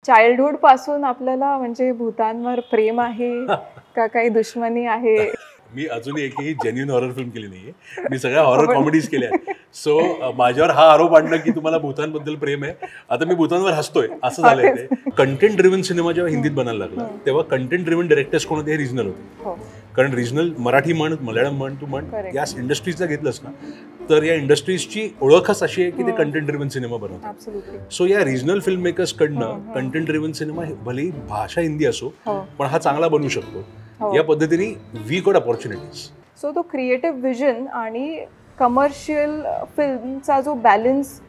Childhood पासून आपल्याला म्हणजे भूतांवर प्रेम आहे का काही दुश्मनी आहे? मी अजूनही एकही जेन्युइन हॉरर फिल्म केली नाहीये. मी सगळ्या हॉरर कॉमेडीज केल्या आहेत. सो माझ्यावर हा आरोप आणणं की तुम्हाला भूतांबद्दल प्रेम आहे, आता मी भूतांवर हसतोय असं झालंय ते. कंटेंट ड्रिव्हन सिनेमा जेव्हा हिंदीत बनायला लागला तेव्हा कंटेंट ड्रिव्हन डिरेक्टर्स कोण होते हे रिजनल होते. कारण रिजनल मराठी म्हण, मल्याळम म्हण, तू म्हण, या इंडस्ट्रीजला घेतलंस ना तर या इंडस्ट्रीजची ओळखच अशी आहे की ते कंटेंट ड्रिव्हन सिनेमा बनवतात. सो या रिजनल फिल्म मेकर्सकडनं कंटेंट ड्रिव्हन सिनेमा भलेही भाषा हिंदी असो पण हा चांगला बनवू शकतो. या पद्धतीने वी गॉट अपॉर्च्युनिटीज. सो तो क्रिएटिव्ह विजन आणि कमर्शियल फिल्मचा जो बॅलन्स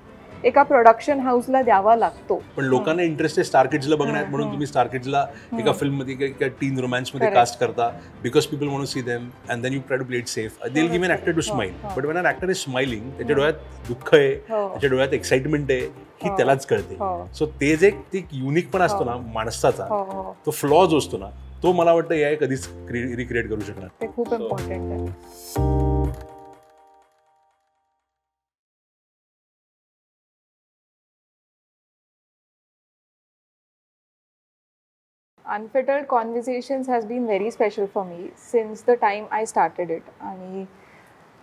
एका प्रोडक्शन हाऊसला द्यावा लागतो. पण लोकांना इंटरेस्ट आहे स्टार किड्सला बघण्यात म्हणून तुम्ही स्टार किड्सला एका फिल्ममध्ये एका टीन रोमॅन्समध्ये कास्ट करता because people want to see them and then you try to play it safe. They will give an actor to smile but when an actor is smiling त्याच्या डोळ्यात दुःख आहे, त्याच्या डोळ्यात एक्साइटमेंट आहे ही त्यालाच कळते. सो ते जे युनिक पण असतो ना माणसाचा, तो फ्लॉ जो असतो ना तो मला वाटतं या कधीच रिक्रिएट करू शकणार. ते खूप इम्पॉर्टंट आहे. Unfiltered Conversations has been very special for me since the time I started it. And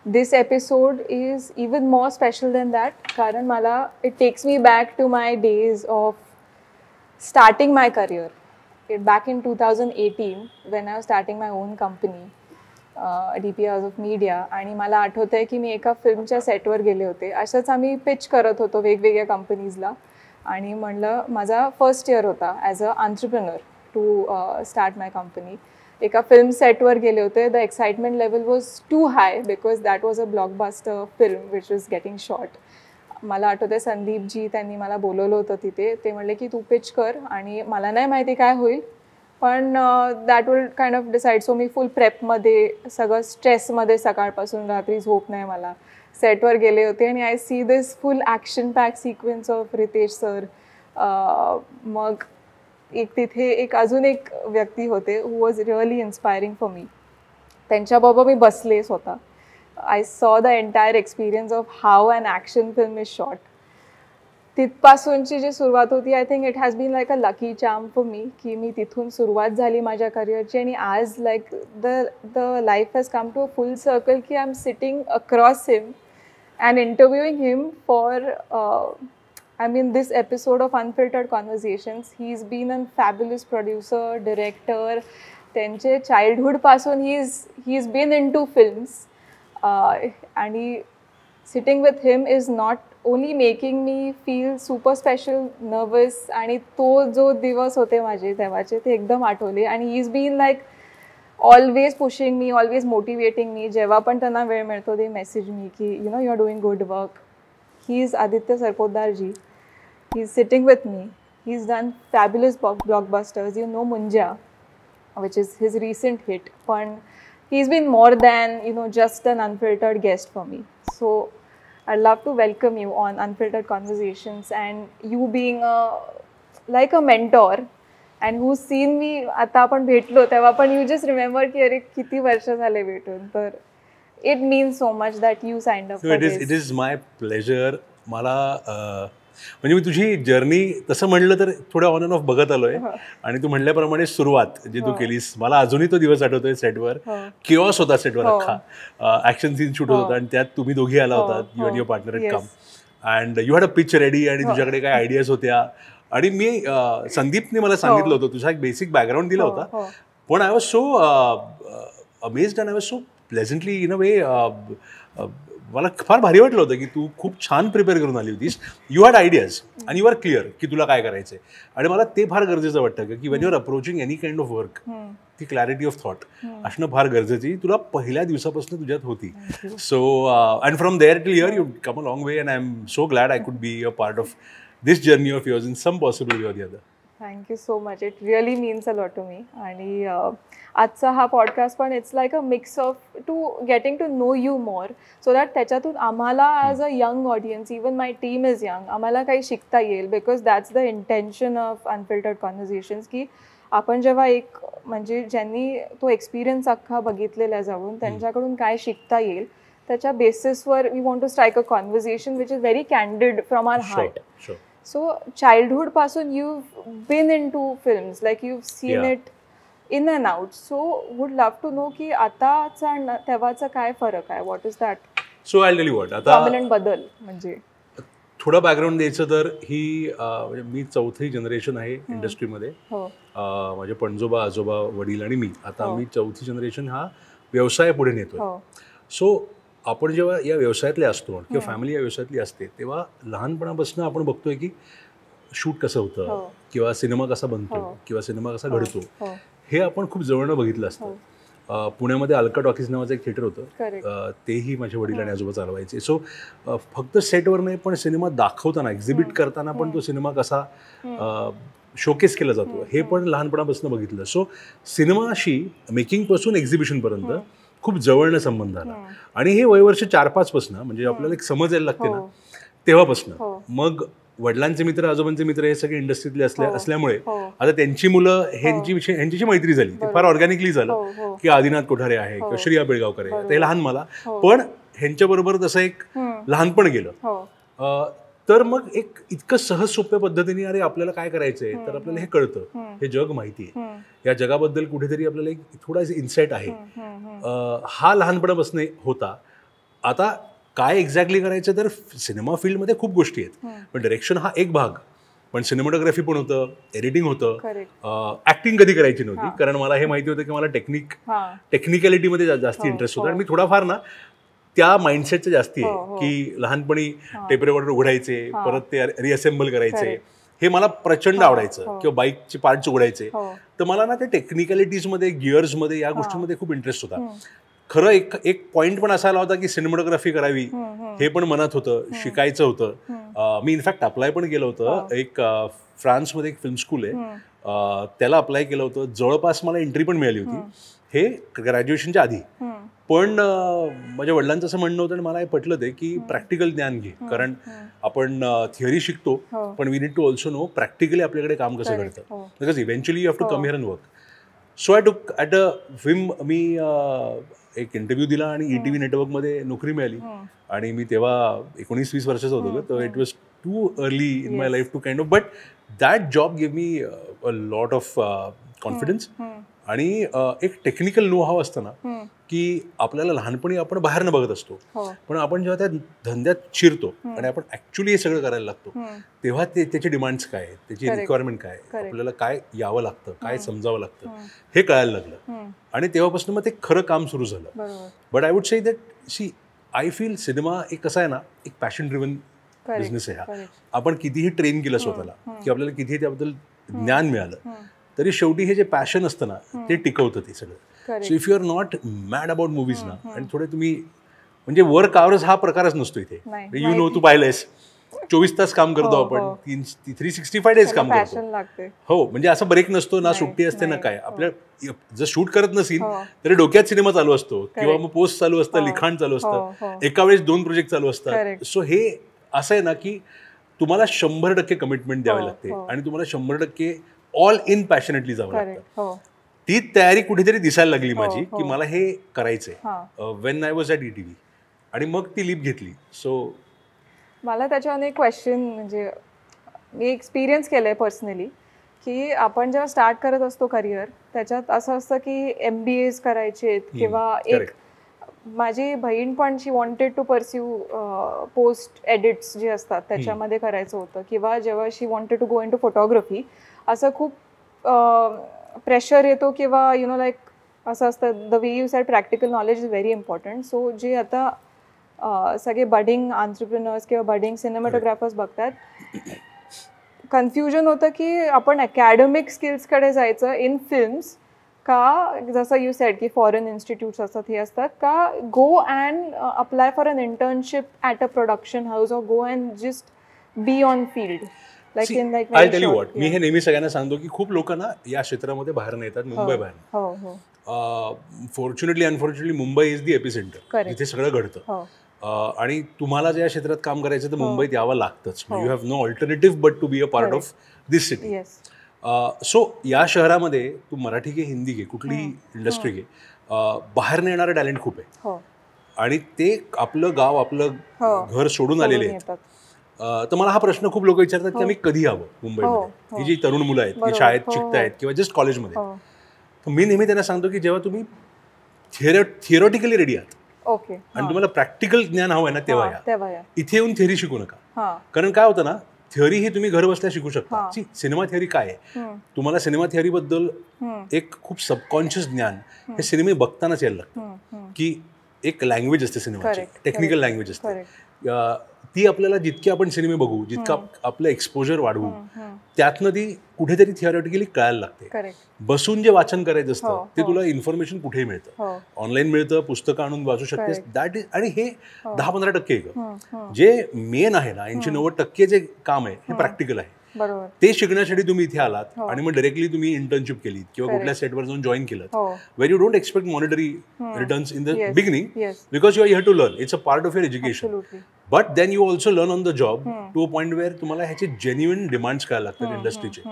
this episode is even more special than that. Karan mala, it takes me back to my days of starting my career. Back in 2018 when I was starting my own company, DP House of Media. आणि मला आठवतंय की मी एका फिल्मच्या सेटवर गेले होते. असंच आम्ही पिच करत होतो वेगवेगळ्या कंपनीजला आणि म्हणलं माझा फर्स्ट इयर होता as a entrepreneur to start my company. एका फिल्म सेटवर गेले होते. The excitement level was too high because that was a blockbuster film which was getting shot. मला आठवतं संदीपजी त्यांनी मला बोलवलं होतं तिथे. ते म्हणले की तू पिच कर आणि मला नाही माहिती काय होईल पण that will kind of decide. So मी फुल प्रेपमध्ये सगळं स्ट्रेसमध्ये सकाळपासून रात्री झोप नाही मला. सेटवर गेले होते आणि I see this full action pack sequence of Riteish sir. मग तिथे अजून एक व्यक्ती होते who was really inspiring for me. त्यांच्याबरोबर मी बसले स्वतः. I saw the entire experience of how an action film is shot. तिथपासूनची जी सुरुवात होती I think it has been like a lucky charm for me की मी तिथून सुरुवात झाली माझ्या करिअरची आणि आज like the life has come to a full circle की I am sitting across him and interviewing him for I mean this episode of Unfiltered Conversations. He's been a fabulous producer, director. त्यांचे चाइल्डहुडपासून he's been into films. And sitting with him is not only making me feel super special, nervous. आणि तो जो दिवस होते माझे तेव्हाचे ते एकदम आठवले. आणि he's been like always pushing me, always motivating me. जेव्हा पण त्यांना वेळ मिळतो they message me की you know you're doing good work. He's Aditya Sarpodarji. He's sitting with me. He's done fabulous blockbusters. You know Munja, which is his recent hit. But he's been more than, you know, just an unfiltered guest for me. So I'd love to welcome you on Unfiltered Conversations and you being like a mentor and who's seen me आता आपण भेटलो तेव्हा पण you just remember की अरे किती वर्ष झाले भेटून. तर it means so much that you signed up for this. It is my pleasure. मला म्हणजे मी तुझी जर्नी तसं म्हणलं तर थोडं ऑन अँड ऑफ बघत आलोय आणि तू म्हणल्याप्रमाणे सुरुवात जी तू केलीस मला अजूनही तो दिवस आठवतोय. सेटवर किओस होता सेटवर अख्खा ऍक्शन सीन शूट होत होता आणि त्यात तुम्ही दोघी आला होता you and your partner it come and you had a pitch ready आणि तुझ्याकडे काय आयडियाज होत्या आणि मी संदीपने मला सांगितलं होतं तुझा एक बेसिक बॅकग्राऊंड दिला होता पण I was so amazed and I was so pleasantly in a way मला फार भारी वाटलं होतं की तू खूप छान प्रिपेअर करून आली होतीस. यू हॅड आयडियाज आणि यू आर क्लिअर की तुला काय करायचंय आणि मला ते फार गरजेचं वाटतं की when you are approaching any kind of work ती क्लॅरिटी ऑफ थॉट असणं फार गरजेची तुला पहिल्या दिवसापासून तुझ्यात होती. So and from there till here you come a long way and I am so glad I could be a part of this journey of yours in some possible way or the other. Thank you so much. It really means a lot to me. आणि आजचा हा podcast पण it's like a mix of to getting to know you more so that त्याच्यातून आम्हाला as a young audience even my team is young आम्हाला काही शिकता येईल because that's the intention of unfiltered conversations की आपण जेव्हा एक म्हणजे ज्यांनी तो एक्सपिरियन्स अख्खा बघितलेला जाऊन त्यांच्याकडून काय शिकता येईल त्याच्या बेसिसवर we want to strike a conversation which is very candid from our heart. So childhood पासून you been into films, like you seen Yeah. It in and out. So would love to know की आताचा आणि तेव्हाचा काय फरक आहे, what is that so I tell you what, आता prominent बदल? म्हणजे थोडं बॅकग्राऊंड द्यायचं तर ही म्हणजे मी चौथी जनरेशन आहे इंडस्ट्रीमध्ये. हो माझे पणजोबा, आजोबा, वडील आणि मी, आता मी चौथी जनरेशन हा व्यवसाय पुढे नेतोय. हो सो आपण जेव्हा या व्यवसायातले असतो किंवा फॅमिली या व्यवसायातली असते, तेव्हा लहानपणापासून आपण बघतोय की शूट कसं होतं किंवा सिनेमा कसा बनतो किंवा सिनेमा कसा घडतो, हो हे आपण खूप जवळनं बघितलं असतं. पुण्यामध्ये अल्का टॉकीज नावाचं एक थिएटर होतं, करेक्ट. तेही माझे वडील आणि आजोबा चालवायचे. सो फक्त सेटवर नाही, पण सिनेमा दाखवताना, एक्झिबिट करताना पण तो सिनेमा कसा शोकेस केला जातो हे पण लहानपणापासून बघितलं. सो सिनेमाशी मेकिंगपासून एक्झिबिशनपर्यंत खूप जवळनं संबंध आला. आणि हे वयवर्ष 4-5 पासून, म्हणजे आपल्याला एक समज यायला लागते ना तेव्हापासून. मग वडिलांचे मित्र, आजोबांचे मित्र हे सगळे इंडस्ट्रीतले असल्यामुळे आता त्यांची मुलं ह्यांच्याशी मैत्री झाली. ते फार ऑर्गॅनिकली झालं की आदिनाथ कोठारे आहे किंवा श्रेया बेळगावकर आहे, ते लहान मला, पण ह्यांच्याबरोबर तसं एक लहानपण गेलं. तर मग एक इतकं सहज सोप्या पद्धतीने अरे आपल्याला काय करायचंय, तर आपल्याला हे कळतं, हे जग माहिती आहे, या जगाबद्दल कुठेतरी आपल्याला एक थोडा इन्साइट आहे. हा लहानपणापासून होता. आता काय एक्झॅक्टली करायचं, तर सिनेमा फील्डमध्ये खूप गोष्टी आहेत, पण डायरेक्शन हा एक भाग, पण सिनेमॅटोग्राफी पण होतं, एडिटिंग होतं, ऍक्टिंग कधी करायची नव्हती, कारण मला हे माहिती होतं की मला टेक्निकॅलिटीमध्ये जास्ती इंटरेस्ट होता. आणि मी थोडाफार ना त्या माइंडसेटचं जास्ती आहे की लहानपणी टेप रेकॉर्डर उघडायचे, परत ते रिअसेंबल करायचे, हे मला प्रचंड आवडायचं. किंवा बाईकचे पार्ट्स उघडायचे, तर मला ना ते टेक्निकॅलिटीजमध्ये, गिअर्समध्ये, या गोष्टींमध्ये खूप इंटरेस्ट होता. खरं एक पॉईंट पण असा आला होता की सिनेमॅटोग्राफी करावी, हे पण मनात होतं, शिकायचं होतं. मी इनफॅक्ट अप्लाय पण केलं होतं. एक फ्रान्समध्ये एक फिल्म स्कूल आहे, त्याला अप्लाय केलं होतं. जवळपास मला एंट्री पण मिळाली होती, हे ग्रॅज्युएशनच्या आधी. पण माझ्या वडिलांचं असं म्हणणं होतं आणि मला हे पटलं ते की प्रॅक्टिकल ज्ञान घे, कारण आपण थिअरी शिकतो, पण we need to also know practically आपल्याकडे काम कसं घडतं, because eventually you have to come here and work. So I took at a whim, मी एक इंटरव्ह्यू दिला आणि ETV नेटवर्कमध्ये नोकरी मिळाली. आणि मी तेव्हा 19-20 वर्षाचा होतो, तर it was too early in my life to kind of, but that job give me a lot of confidence. आणि एक टेक्निकल नो हाव असतं ना की आपल्याला लहानपणी आपण बाहेरनं बघत असतो, पण आपण जेव्हा त्या धंद्यात शिरतो आणि आपण ऍक्च्युली हे सगळं करायला लागतो, तेव्हा त्याचे डिमांड्स काय आहेत, त्याची रिक्वायरमेंट काय, आपल्याला काय यावं लागतं, काय समजावं लागतं, हे कळायला लागलं. आणि तेव्हापासून मग ते खरं काम सुरू झालं. But I would say that I feel cinema एक कसा आहे ना, एक पॅशन ड्रिव्हन बिझनेस आहे हा. आपण कितीही ट्रेन केलं स्वतःला की आपल्याला कितीही त्याबद्दल ज्ञान मिळालं, तरी शेवटी हे जे पॅशन असतं ना ते टिकवतं ते सगळं. So if you are not mad about movies ना, आणि थोडे तुम्ही म्हणजे वर्क आवर्स हा प्रकारच नसतो इथे. यू नो, तू पाहिलंयस 24 तास काम करतो आपण, 365 डेज काम करतो. हो, म्हणजे असं ब्रेक नसतो ना, सुट्टी असते ना काय. आपल्या जर शूट करत नसेल तरी डोक्यात सिनेमा चालू असतो किंवा मग पोस्ट चालू असतं, लिखाण चालू असतं, एका वेळेस 2 प्रोजेक्ट चालू असतात. सो हे असं आहे ना की तुम्हाला 100% कमिटमेंट द्यावी लागते आणि तुम्हाला 100% ऑल इन पॅशनेटली जावं लागतं. ती तयारी कुठेतरी दिसायला लागली माझी की मला हे करायचंय when I was at ETV, आणि मग ती लीप घेतली. सो मला त्याच्यावर एक क्वेश्चन, म्हणजे मी एक्सपिरियन्स केलंय पर्सनली की आपण जेव्हा स्टार्ट करत असतो करिअर, त्याच्यात असं असतं की MBAs करायचे किंवा एक माझी बहीण पण she wanted to pursue post edits जे असतात त्याच्यामध्ये करायचं होतं, किंवा जेव्हा she wanted to go into photography, असं खूप प्रेशर येतो किंवा यु नो लाईक असं असतं. The way you sed practical knowledge is very important. So जे आता सगळे बडिंग एंटरप्रेन्योर्स किंवा बडिंग सिनेमॅटोग्राफर्स बघतात, कन्फ्युजन होतं की आपण अकॅडमिक स्किल्सकडे जायचं इन फिल्म्स का, जसं यू सेड की फॉरेन इन्स्टिट्यूट्स असतात हे असतात का, go and apply for an internship at a production house or go and just be on field. I tell you what, मी हे नेहमी सगळ्यांना सांगतो की खूप लोक ना या क्षेत्रामध्ये बाहेर येतात, मुंबई बाहेर. Fortunately unfortunately Mumbai is the epicentre, जिथे सगळं घडतं. आणि तुम्हाला ज्या क्षेत्रात काम करायचं तर मुंबईत यावं लागतंच. You have no alternative but to be a part of this city. So या शहरामध्ये तू मराठी घे, हिंदी घे, कुठलीही इंडस्ट्री घे, बाहेरनं येणारं टॅलेंट खूप आहे. आणि ते आपलं गाव, आपलं घर सोडून आलेले आहेत. तर मला हा प्रश्न खूप लोक विचारतात की आम्ही कधी यावं मुंबईमध्ये. ही जी तरुण मुलं आहेत की शाळेत शिकतायत किंवा जस्ट कॉलेजमध्ये, तर मी नेहमी त्यांना सांगतो की जेव्हा तुम्ही थिअरॉटिकली रेडी आहात ओके आणि तुम्हाला प्रॅक्टिकल ज्ञान हवं आहे ना, तेव्हा या. इथे येऊन थिअरी शिकू नका. कारण काय होतं ना, थिअरी ही तुम्ही घर बसल्या शिकू शकता. सिनेमा थिअरी काय आहे, तुम्हाला सिनेमा थिअरी बद्दल एक खूप सबकॉन्शियस ज्ञान हे सिनेमे बघतानाच यायला लागतं. की एक लँग्वेज असते सिनेमाची, टेक्निकल लँग्वेज असते. ती आपल्याला जितके आपण सिनेमे बघू, जितका आपलं एक्सपोजर वाढवू, त्यातनं ती कुठेतरी थिअरॉटिकली कळायला लागते. बसून जे वाचन करायचं असतं ते तुला इन्फॉर्मेशन कुठेही मिळतं, ऑनलाईन मिळतं, पुस्तकं आणून वाचू शकतेस. दॅट इज, आणि हे 10-15% जे मेन आहे ना, 80-90% जे काम आहे हे प्रॅक्टिकल आहे. ते शिकण्यासाठी तुम्ही इथे आलात आणि मग डायरेक्टली तुम्ही इंटर्नशिप केली किंवा कुठल्या सेटवर जाऊन जॉईन केलं, where you don't expect monetary returns in the beginning, because you are here to learn. It's a part of your education. But then you also learn on the job to a point where तुम्हाला ह्याचे genuine demands कळायला लागतात इंडस्ट्रीचे.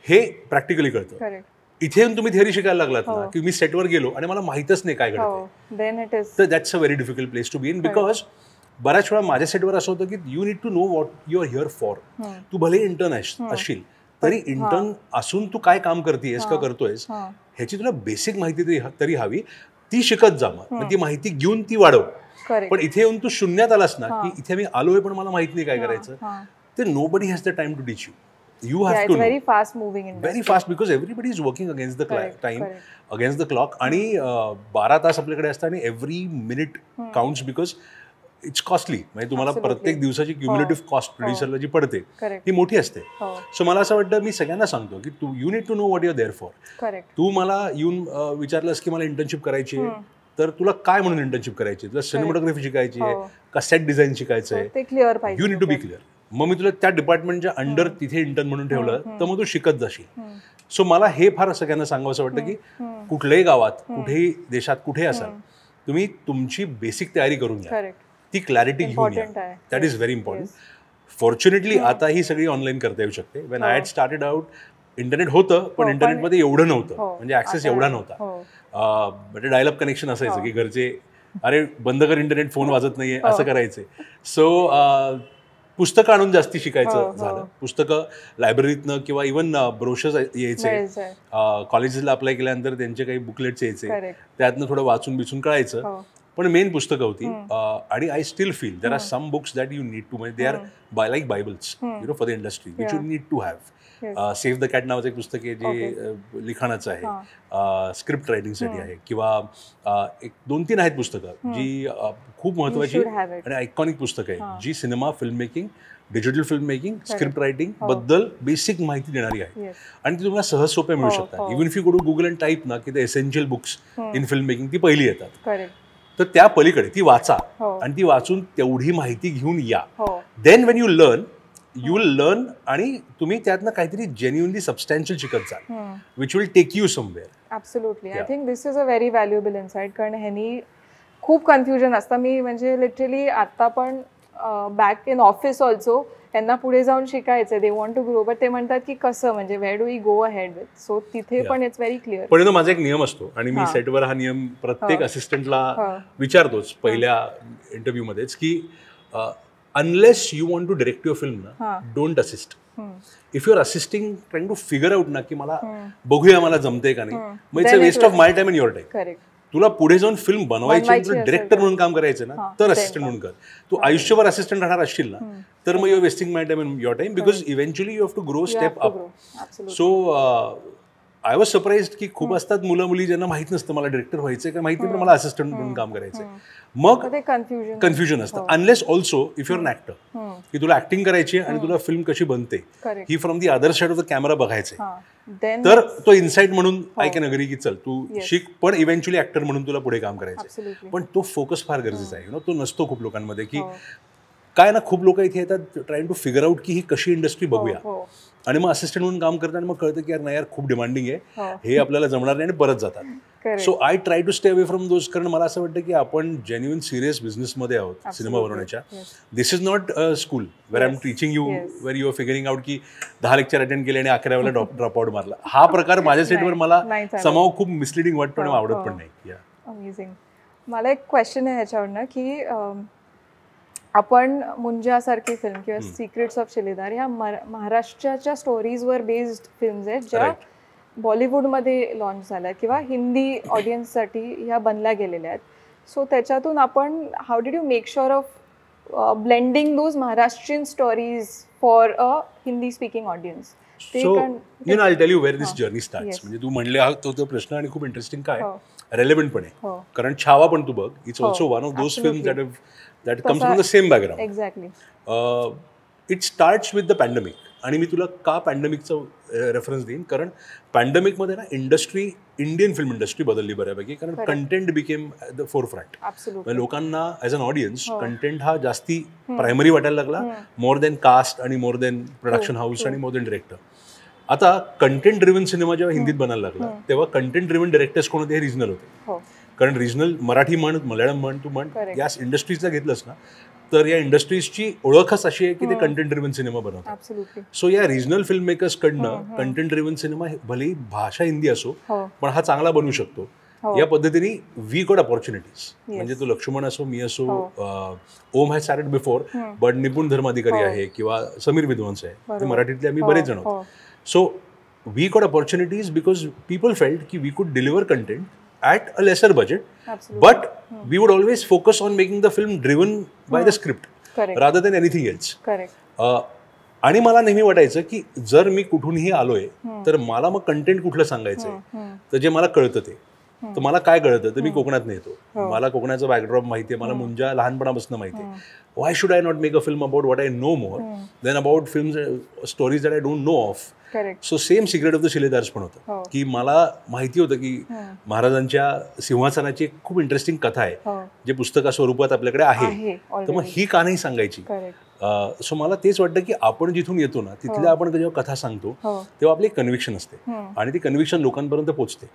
हे practically कळतं. इथे येऊन तुम्ही theory शिकायला लागलात ना, की मी सेटवर गेलो आणि मला माहितच नाही काय घडतंय, तर that's a very difficult place to be in. Because बऱ्याच वेळा माझ्या सेटवर असं होतं की you need to know what you are here for. तू भले इंटर्न असशील तरी इंटर्न असून तू काय काम करतेस का करतोयस ह्याची तुला बेसिक माहिती तरी हवी. ती शिकत जा, मग ती माहिती घेऊन ती वाढव. पण इथे येऊन तू शून्यात आलास ना, की इथे मी आलोय पण मला माहित नाही काय करायचं, तर nobody has the time to teach you. You have to know. Very fast moving industry. Very fast, because everybody is working against the time, against the clock. आणि 12 तास आपल्याकडे असतात आणि every minute counts because it's costly. म्हणजे तुम्हाला प्रत्येक दिवसाची cumulative cost प्रोड्युसरला जी पडते ती मोठी असते. सो मला असं वाटतं, मी सगळ्यांना सांगतो की तू you need to know what you are there for. तू मला येऊन विचारलंस की मला इंटर्नशिप करायची आहे, तर तुला काय म्हणून इंटर्नशिप करायची, तुला सिनेमॅटोग्राफी शिकायची आहे का सेट डिझाईन शिकायचं आहे, you need to be clear. मग मी तुला त्या डिपार्टमेंटच्या अंडर तिथे इंटर्न म्हणून ठेवलं तर मग तू शिकत जाशील. सो मला हे फार सगळ्यांना सांगावं वाटतं की कुठल्याही गावात, कुठेही देशात, कुठे असाल, तुम्ही तुमची बेसिक तयारी करून घ्या, ती क्लॅरिटी घेऊन घ्या. That is very important. Fortunately आता ही सगळी ऑनलाईन करता येऊ शकते. When I had started out, internet होतं पण इंटरनेटमध्ये एवढं नव्हतं, म्हणजे ऍक्सेस एवढा नव्हता. म्हणजे डायल-अप कनेक्शन असायचं की घरचे अरे बंद कर इंटरनेट, फोन वाजत नाहीये असं करायचे. सो पुस्तकं आणून जास्ती शिकायचं झालं. पुस्तकं लायब्ररीतनं किंवा इव्हन ब्रोशर्स यायचे, कॉलेजेसला अप्लाय केल्यानंतर त्यांचे काही बुकलेट्स यायचे, त्यातनं थोडं वाचून बिचून कळायचं. पण मेन पुस्तकं होती. आणि I still feel there are some books that you need to, म्हणजे they are like bibles you know for the industry, which you need to have. Save the Cat नावाचं एक पुस्तक आहे जे लिखाणाचं आहे, स्क्रिप्ट रायटिंगसाठी आहे. किंवा एक 2-3 आहेत पुस्तकं जी खूप महत्वाची आणि आयकॉनिक पुस्तक आहे, जी cinema, film making, digital film making, script writing बद्दल बेसिक माहिती देणारी आहे. आणि ती तुम्हाला सहज सोप्या मिळू शकतात. Even if you go to Google and type ना की the essential books in film making, ती पहिली येतात. तर त्या पलीकडे ती वाचा आणि ती वाचून तेवढी माहिती घेऊन या. Then when you will learn आणि तुम्ही त्यातनं काहीतरी जेन्युइनली सबस्टॅन्शियल शिकत जाल, which will take you somewhere. Absolutely. I think this is a very valuable insight. कारण ह्यानी खूप कन्फ्युजन असतं. मी म्हणजे लिटरली आता पण बॅक इन ऑफिस ऑल्सो त्यांना पुढे जाऊन शिकायचं, they want to grow, but ते म्हणतात की कसं, म्हणजे where do we go ahead with. So तिथे पण इट्स व्हेरी क्लिअर. पण माझा एक नियम असतो आणि मी सेटवर हा नियम प्रत्येक असिस्टंटला विचारतोच पहिल्या इंटरव्ह्यू मध्येच की unless you want to direct your film ना, don't assist. If you are assisting trying to figure out ना की मला बघूया मला जमते का नाही, मग it's a waste of my time and your time. तुला पुढे जाऊन फिल्म बनवायची, तुला डिरेक्टर म्हणून काम करायचं ना, तर असिस्टंट म्हणून कर. तू आयुष्यभर असिस्टंट राहणार असशील ना, तर मग you are wasting my time and your time, because eventually you have to grow step up. So I was surprised की खूप असतात मुलं मुली ज्यांना माहित नसतं मला डिरेक्टर व्हायचंय का माहिती, पण मला असिस्टंट म्हणून काम करायचंय. मग कन्फ्युजन असतं. Unless also if you're an actor, की तुला ऍक्टिंग करायची आणि तुला फिल्म कशी बनते ही from the other side of the camera बघायचे, तर तो इन्साइट म्हणून आय कॅन अग्री की चल तू शिक, पण इव्हेंच्युअली ऍक्टर म्हणून तुला पुढे काम करायचं. पण तो फोकस फार गरजेचा आहे. तो नसतो खूप लोकांमध्ये. की काय ना, खूप लोक इथे येतात ट्राईंग टू फिगर आउट की ही कशी इंडस्ट्री बघूया, आणि मग असिस्टंट म्हणून काम करतात आणि मग कळतं की यार नाही यार खूप डिमांडिंग आहे, हे आपल्याला जमणार नाही, आणि परत जातात. So I try to stay away from those. कारण मला असं वाटतं की आपण जेन्युइन सिरियस बिझनेसमध्ये आहोत सिनेमा बनवण्याच्या. This is not a school where I am teaching you, where you are figuring out की 10 लेक्चर अटेंड केले आणि 11व्याला ड्रॉप आउट मारला. हा प्रकार माझ्या सेटवर मला समाव खूप मिसलिडिंग वाटतो आणि आवडत पण नाही. अमेझिंग. मला एक क्वेश्चन आहे ह्याच्यावरनं की आपण मुंजासारखी फिल्म किंवा सिक्रेट्स ऑफ शिलेदार ह्या महाराष्ट्राच्या स्टोरीजवर बेस्ड फिल्म्स आहेत ज्या बॉलिवूडमध्ये लॉन्च झाल्या किंवा हिंदी ऑडियन्ससाठी ह्या बनल्या गेलेल्या आहेत. सो त्याच्यातून आपण how did you make sure of blending those Maharashtrian stories for a Hindi speaking audience? So you know I tell you where this journey starts. म्हणजे तू म्हणले हा तो प्रश्न आणि खूप इंटरेस्टिंग काय रेलेव्हंट पण आहे. कारण छावा पण तू बघ, it's also one of those film that comes from the same background. Exactly. It starts with the pandemic. आणि मी तुला का पॅन्डेमिकचं रेफरन्स देईन, कारण पॅन्डेमिकमध्ये ना इंडियन फिल्म इंडस्ट्री बदलली बऱ्यापैकी, कारण कंटेंट बिकेम द फोरफ्रंट. लोकांना ॲज अन ऑडियन्स कंटेंट हा जास्ती प्रायमरी वाटायला लागला, मोर दॅन कास्ट आणि मोर दॅन प्रोडक्शन हाऊस आणि मोर दॅन डिरेक्टर. आता कंटेंट ड्रिव्हन सिनेमा जेव्हा हिंदीत बनायला लागला तेव्हा कंटेंट ड्रिव्हन डिरेक्टर्स कोण होते? हे रिजनल होते. कारण रिजनल मराठी म्हण, मल्याळम म्हण, तू म्हण, या इंडस्ट्रीजला घेतलंस ना तर या इंडस्ट्रीजची ओळखच अशी आहे की ते कंटेंट ड्रिव्हन सिनेमा बनवतात. सो या रिजनल फिल्म मेकर्सकडनं कंटेंट ड्रिव्हन सिनेमा भलेही भाषा हिंदी असो पण हा चांगला बनवू शकतो. या पद्धतीने वी गॉट अपॉर्च्युनिटीज. म्हणजे तो लक्ष्मण असो, मी असो, ओम हॅज स्टार्टेड बिफोर, बट निपुण धर्माधिकारी आहे किंवा समीर विद्वांस आहे, ते मराठीतले आम्ही बरेच जण आहोत. So we got opportunities because people felt की we could deliver content at a lesser budget. Absolutely. But we would always focus on making the film driven by the script. Correct. Rather than anything else. Correct. आणि मला नेहमी वाटायचं की जर मी कुठूनही आलोय तर मला मग कंटेंट कुठलं सांगायचंय, तर जे मला कळतं ते. तर मला काय कळतं तर मी कोकणात येतो, मला कोकणाचा बॅकड्रॉप माहिती आहे, मला मुंजा लहानपणापासून माहिती आहे. Why should I not make a film about what I know more than about film stories that I don't know of. So same secret of the Shiledars पण होतं की मला माहिती होतं की महाराजांच्या सिंहासनाची एक खूप इंटरेस्टिंग कथा आहे जे पुस्तका स्वरूपात आपल्याकडे आहे, तर मग ही का नाही सांगायची. सो मला तेच वाटतं की आपण जिथून येतो ना तिथल्या आपण जेव्हा कथा सांगतो तेव्हा आपली एक कन्व्हिक्शन असते आणि ती कन्व्हिक्शन लोकांपर्यंत पोहोचते.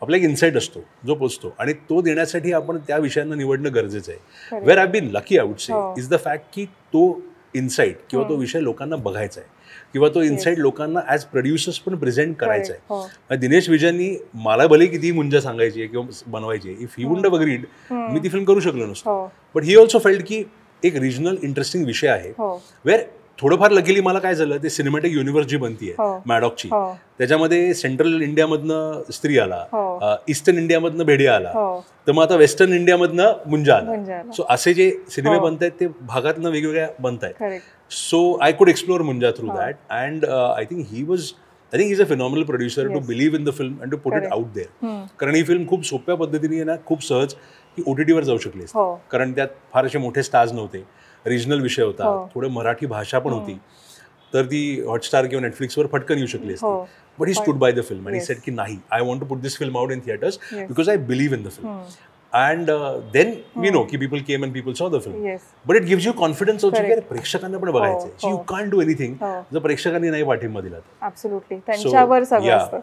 आपला एक इन्साइट असतो जो पोहोचतो आणि तो देण्यासाठी आपण त्या विषयांना निवडणं गरजेचं आहे. Wear I been lucky I would say is the fact की तो इन्साइट किंवा तो विषय लोकांना बघायचा आहे किंवा तो इन्साइट लोकांना ॲज प्रोड्युसर्स पण प्रेझेंट करायचा आहे. दिनेश विजयनी मला भले किती मुंजा सांगायची किंवा बनवायची, if he wouldn't have agreed me ती फिल्म करू शकलो नसतो. बट ही ऑल्सो फेल्ट की एक रिजनल इंटरेस्टिंग विषय आहे वेअर थोडंफार लकीली मला काय झालं, ते सिनेमॅटिक युनिव्हर्स जी बनतीये मॅडॉकची, त्याच्यामध्ये सेंट्रल इंडियामधनं स्त्री आला, ईस्टर्न इंडियामधनं भेडिया आला, तर मग आता वेस्टर्न इंडियामधनं मुंजा आला. सो असे जे सिनेमे बनतायत ते भागातनं वेगवेगळ्या बनतायत. So I could explore Munja through that, and I think he's a phenomenal producer to believe in the film and to put it out there. कारण ही फिल्म खूप सोप्या पद्धतीने ना खूप सहज की OTT वर जाऊ शकली असती, कारण त्यात फार असे मोठे स्टार्स नव्हते, रिजनल विषय होता, थोडं मराठी भाषा पण होती, तर ती हॉटस्टार किंवा नेटफ्लिक्सवर फटकन येऊ शकली असती. But he stood by the film and he said की नाही, I want to put this film out in theaters because I believe in the film. And then we know ki people came and people saw the film. Yes. But it gives you confidence also की प्रेक्षकांना पण बघायचं आहे. You can't do anything जर प्रेक्षकांनी नाही पाठिंबा दिला. Absolutely. त्यांच्यावर सगळं असतं.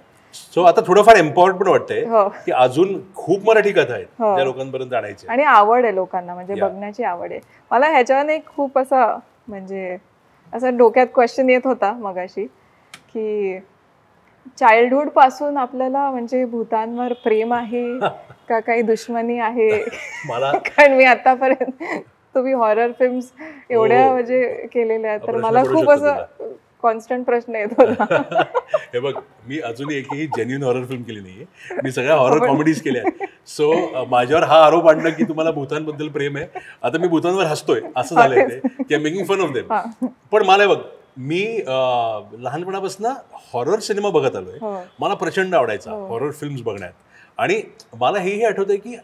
सो आता थोडंफार एम्पॉवर्ड पण वाटतंय की अजून खूप मराठी कथा आहेत त्या लोकांपर्यंत आणायच्या आणि आवड आहे लोकांना, म्हणजे बघण्याची आवड आहे. मला ह्याच्यावर एक खूप असा म्हणजे असं डोक्यात क्वेश्चन येत होता मगाशी की चाइल्डहुड पासून आपल्याला म्हणजे भूतांवर प्रेम आहे का काही दुश्मनी आहे? कारण मी आतापर्यंत तुम्ही हॉरर फिल्म्स एवढ्या म्हणजे केलेल्या आहेत, तर मला खूप असं कॉन्स्टंट प्रश्न येत होता. हे बघ, मी अजूनही एकही जेन्युइन हॉरर फिल्म केली नाहीये, मी सगळ्या हॉरर कॉमेडीज केल्या. सो माझ्यावर हा आरोप आणला की तुम्हाला भूतांबद्दल प्रेम आहे, आता मी भूतांवर हसतोय असं झालंय ते की मेकिंग फन ऑफ देम. पण मला बघ, मी लहानपणापासून हॉरर सिनेमा बघत आलोय, मला प्रचंड आवडायचा हॉरर फिल्म्स बघण्यात. आणि मला हेही आठवतंय की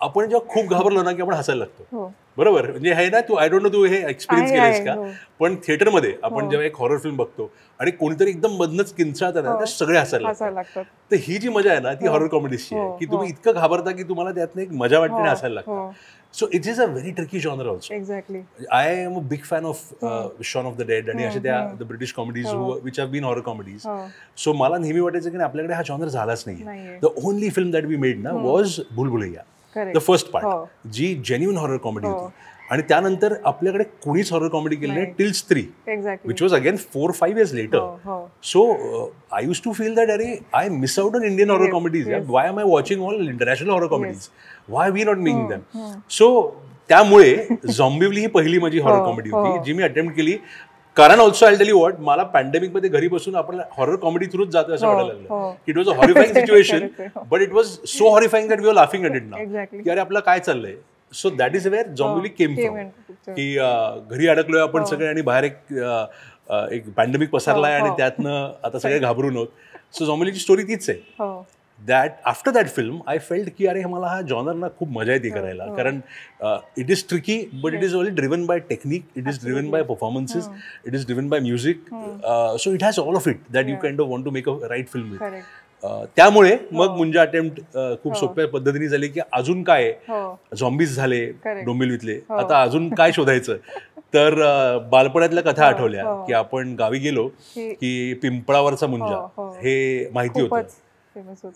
आपण जेव्हा खूप घाबरलो ना की आपण हसायला लागतो, बरोबर? म्हणजे हे ना, तू आय डोंट नो तू हे एक्सपिरियन्स केलंयस का, पण थिएटरमध्ये आपण जेव्हा एक हॉरर फिल्म बघतो आणि कोणीतरी एकदम मधनच किंचाळतात ना, तर सगळे हसायला लागतात. तर ही जी मजा आहे ना ती हॉरर कॉमेडीची आहे की तुम्ही इतकं घाबरता की तुम्हाला त्यातनं एक मजा वाटते आणि हसायला लागतं. So it is a very tricky genre also. Exactly. I am a big fan of Shaun of the Dead आणि अशा त्या the British comedies which have been horror comedies. So मला नेहमी वाटायचं की आपल्याकडे हा जॉनर झालाच नाही. The only film that we made ना was Bhool Bhulaiyaa, the first part, जी जेन्युइन हॉरर कॉमेडी होती. आणि त्यानंतर आपल्याकडे कोणीच हॉरर कॉमेडी केली नाही till Stree, which was again 4-5 years later. So I use to feel that अरे I miss out on Indian horror comedies. Why am I watching all international horror comedies? Why we not making them? So त्यामुळे झॉम्बिवली ही पहिली माझी horror comedy होती जी मी attempt केली. कारण also I tell you what, मला pandemic मध्ये घरी बसून आपण हॉरर कॉमेडी थ्रूच जातो असं वाटायला लागलं. It was a horrifying situation but it was so horrifying that we are laughing at it now की अरे आपलं काय चाललंय. So that is where Zombivli came from, की घरी अडकलोय आपण सगळे आणि बाहेर एक पॅन्डेमिक पसरलाय आणि त्यातनं आता सगळे घाबरून आहोत. सो झॉम्बिवलीची स्टोरी तीच आहे. That after that film I felt की अरे मला हा जॉनर ना खूप मजा येते करायला. कारण it is tricky but it is only driven by technique, it is driven by performances, it is driven by music. So it has all of it that you can want to make a right film with. त्यामुळे मग मुंजा attempt खूप सोप्या पद्धतीने झाली की अजून काय, zombies झाले डोंबिवलीतले, आता अजून काय शोधायचं. तर बालपणातल्या कथा आठवल्या की आपण गावी गेलो की पिंपळावरचा मुंजा हे माहिती होतं.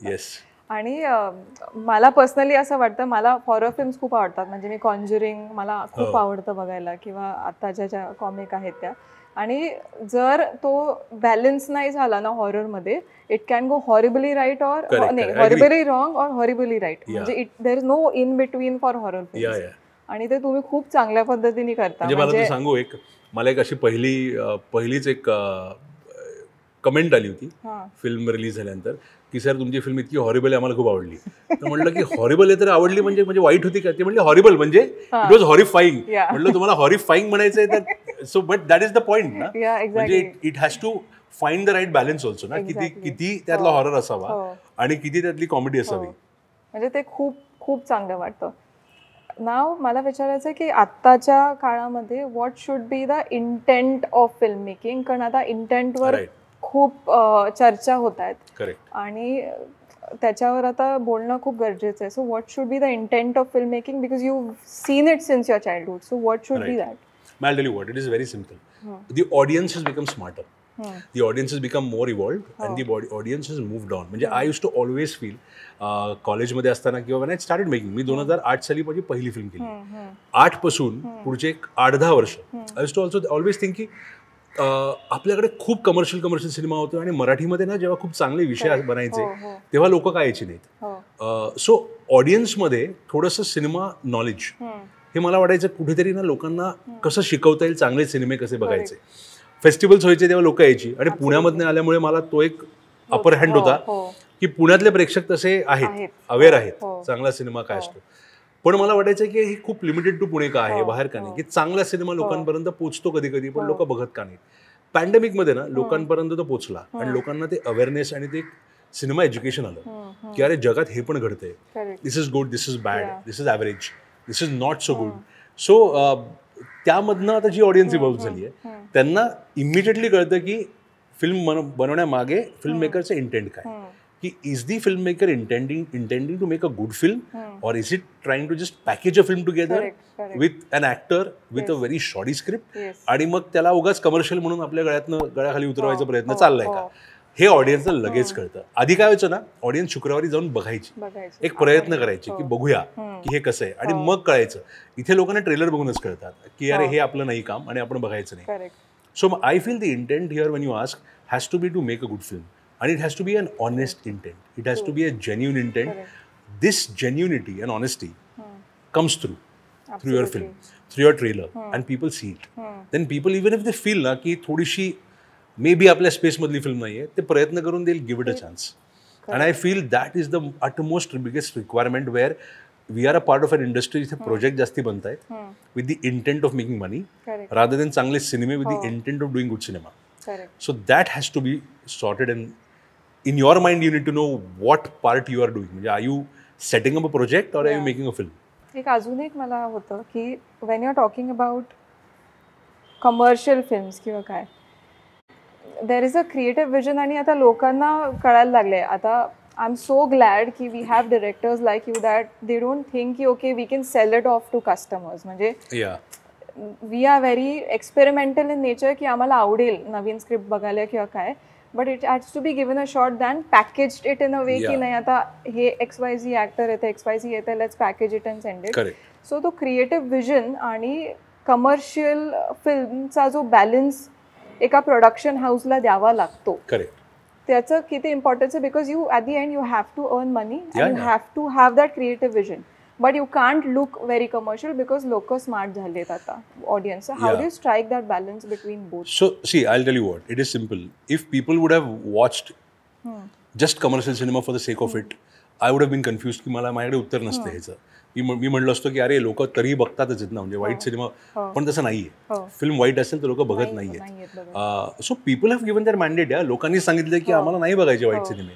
येस. आणि मला पर्सनली असं वाटतं, मला हॉरर फिल्म्स खूप आवडतात. म्हणजे मी कॉन्ज्युरिंग मला खूप आवडतं बघायला, किंवा आत्ताच्या ज्या कॉमिक आहेत त्या. आणि जर तो बॅलन्स नाही झाला ना हॉररमध्ये, it can go horribly right or नाही horribly wrong or horribly right. म्हणजे there is no in between for horror films. आणि ते तुम्ही खूप चांगल्या पद्धतीने करता. म्हणजे मला तू सांगू, मला एक अशी पहिलीच एक कमेंट आली होती फिल्म रिलीज झाल्यानंतर की सर तुमची फिल्म इतकी हॉरिबल आहे, आम्हाला खूप आवडली. तर म्हटलं की हॉरिबल आहे तर आवडली म्हणजे वाईट होती का? ते म्हणले हॉरिबल म्हणजे इट वॉज हॉरिफाईंग. म्हटलं तुम्हाला हॉरिफाईंग म्हणायचं आहे तर so but that is the point ना. म्हणजे it has to find the right balance also ना, किती त्यातला हॉरर असावा आणि किती त्यातली कॉमेडी असावी. म्हणजे ते खूप खूप चांगलं वाटतं. नाव मला विचारायचं आहे की आत्ताच्या काळामध्ये what should be the intent of film making. कारण आता इंटेंटवर खूप चर्चा होत आहेत आणि त्याच्यावर आता बोलणं खूप गरजेचं आहे. So what should be the intent of film making, because you seen it since your childhood. So what should be that? I'll tell you what, it is very simple. The audience has become smarter. The audience has become more evolved and the audience has moved on. म्हणजे I used to always feel कॉलेजमध्ये असताना किंवा when I started making, मी 2008 साली माझी पहिली film केली. 8 पासून पुढचे 8-10 वर्ष I used to also always think की आपल्याकडे खूप कमर्शियल सिनेमा होतो आणि मराठीमध्ये ना जेव्हा खूप चांगले विषय बनायचे तेव्हा लोक काय यायची नाहीत. सो ऑडियन्समध्ये थोडंसं सिनेमा नॉलेज हे मला वाटायचं कुठेतरी ना लोकांना कसं शिकवता येईल, चांगले सिनेमे कसे बघायचे. फेस्टिवल्स व्हायचे तेव्हा लोक यायची आणि पुण्यामधनं आल्यामुळे मला तो एक अपर हँड होता की पुण्यातले प्रेक्षक तसे आहेत, अवेअर आहेत चांगला सिनेमा काय असतो. पण मला वाटायचं की हे खूप लिमिटेड टू पुणे का आहे, बाहेर का नाही, की चांगला सिनेमा लोकांपर्यंत पोहोचतो कधी कधी पण लोक बघत का नाही. पॅन्डेमिकमध्ये ना लोकांपर्यंत तो पोहोचला आणि लोकांना ते अवेअरनेस आणि ते सिनेमा एज्युकेशन आलं की अरे जगात हे पण घडतंय, this is good, this is bad, this is average, this is not so good. So त्यामधनं आता जी ऑडियन्स इव्हॉल्व्ह झाली आहे त्यांना इमिजिएटली कळतं की फिल्म बनवण्यामागे फिल्म मेकरचं इंटेंट काय, की is the film maker intending to make a good film or is it trying to just package a film together with an actor with a very shorty script आणि मग त्याला उगाच commercial म्हणून आपल्या गळ्याखाली उतरवायचा प्रयत्न चाललाय का, हे ऑडियन्सला लगेच कळतं. आधी काय व्हायचं ना, ऑडियन्स शुक्रवारी जाऊन बघायची, एक प्रयत्न करायचे की बघूया की हे कसं आहे आणि मग कळायचं. इथे लोकांना ट्रेलर बघूनच कळतात की अरे हे आपलं नाही काम आणि आपण बघायचं नाही. So I feel the intent here when you ask has to be to make a good film and it has to be an honest intent. It has to be a genuine intent. This genuinity and honesty comes through your film, through your trailer, and people see it. Then people, even if they feel na ki थोडीशी maybe आपल्या space मधली film नाहीये, ते प्रयत्न करून they'll give it a chance. And I feel that is the utmost biggest requirement where we are a part of an industry जिथे project जास्ती बनतायत with the intent of making money rather than चांगले सिनेमे with the intent of doing good cinema. So that has to be sorted, and in your mind you need to know what part you are doing. म्हणजे are you setting up a project or are you making a film? एक अजून एक मला होतं की when you are talking about commercial films किंवा काय, there is a creative vision आणि आता लोकांना कळायला लागले. आता I'm so glad की we have directors like you that they don't think की okay we can sell it off to customers. म्हणजे we are very experimental in nature की आम्हाला आवडेल नवीन स्क्रिप्ट बघायला किंवा काय, but it has to be given a shot than packaged it in a way की नाही आता हे XYZ ॲक्टर येते, XYZ येते, let's package it and send it. So तो क्रिएटिव्ह विजन आणि कमर्शियल फिल्मचा जो बॅलन्स एका प्रोडक्शन हाऊसला द्यावा लागतो त्याचं किती इम्पॉर्टन्स आहे, because you at the end you have to earn money and you have to have that creative vision. But you can't look very commercial because लोक smart झालेत आता audience. How do you strike that balance between both? So see, I'll tell you what, it is simple. If people would have watched just commercial cinema for the sake of it, I would have been confused की मला माझ्याकडे उत्तर नसतं ह्याचं. मी म्हणलो असतो की अरे लोक तरी बघतातच आहेत ना, म्हणजे वाईट सिनेमा, पण तसं नाहीये. फिल्म वाईट असेल तर लोक बघत नाहीयेत. So people have given their mandate. या लोकांनी सांगितलं की आम्हाला नाही बघायचे वाईट सिनेमे.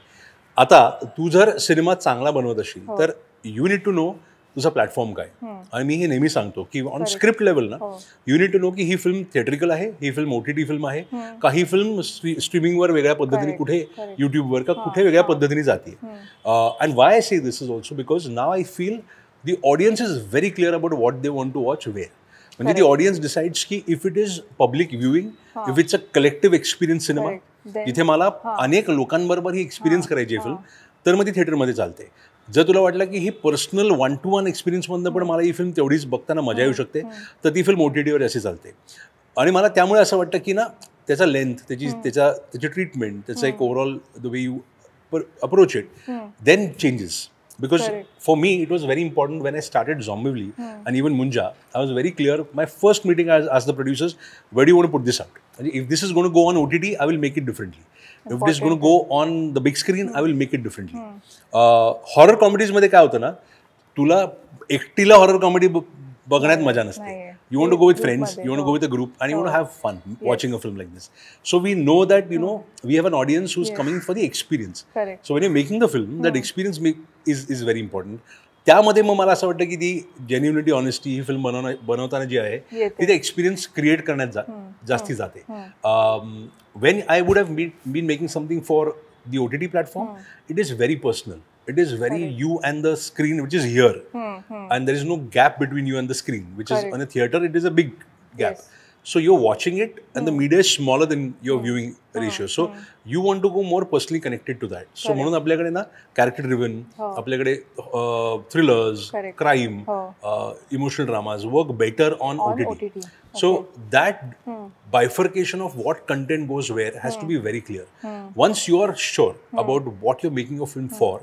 आता तू जर सिनेमा चांगला बनवत असशील तर यू नीड टू नो तुझा प्लॅटफॉर्म काय. आणि मी हे नेहमी सांगतो की ऑन स्क्रिप्ट लेवल ना यू नीड टू नो की ही फिल्म थिएट्रिकल आहे, ही फिल्म OTT फिल्म आहे का, ही फिल्म स्ट्रीमिंगवर वेगळ्या पद्धतीने कुठे युट्यूबवर का कुठे वेगळ्या पद्धतीने जाते. And Y I say this is also because now I feel the audience is very clear about what they want to watch where. म्हणजे the audience decides की if it is public viewing, if it's a collective experience cinema, जिथे मला अनेक लोकांबरोबर ही experience करायची आहे film, तर मग ती थिएटरमध्ये चालते. जर तुला वाटलं की ही पर्सनल 1-to-1 एक्सपिरियन्समधनं पण मला ही फिल्म तेवढीच बघताना मजा येऊ शकते, तर ती फिल्म OTTवर अशी चालते. आणि मला त्यामुळे असं वाटतं की ना त्याचा लेंथ, त्याची ट्रीटमेंट, त्याचा एक overall the way you approach it then changes. Because for me, it was very important when I started Zombively and even Munja, I was very clear. My first meeting, I asked the producers, where do you want to put this out? If this is going to go on OTT, I will make it differently. If this is going to go on the big screen, I will make it differently. Horror comedies मध्ये काय होतं ना, तुला एकटीला horror comedy बघण्यात मजा नसते. You want to go with friends, you want to go with a group, and you want to have fun watching a film like this. So we know that, you know, we have an audience who's coming for the experience. Correct. So when you're making the film, that experience is very important. त्यामध्ये मग मला असं वाटतं की ती genuinity, honesty ही film बनवताना जी आहे ती ते एक्सपिरियन्स क्रिएट करण्यात जास्ती जाते. When I would have been making something for the OTT platform, it is very personal. It is very you and the screen, which is here, and there is no gap between you and the screen, which is on a theater. It is a big gap. So you're watching it, and the media is smaller than your viewing ratio. So you want to go more personally connected to that. So म्हणून आपल्याकडे ना character driven, आपल्याकडे thrillers, crime, emotional dramas work better on OTT. So that bifurcation of what content goes where has to be very clear. Once you are sure about what you're making a film for,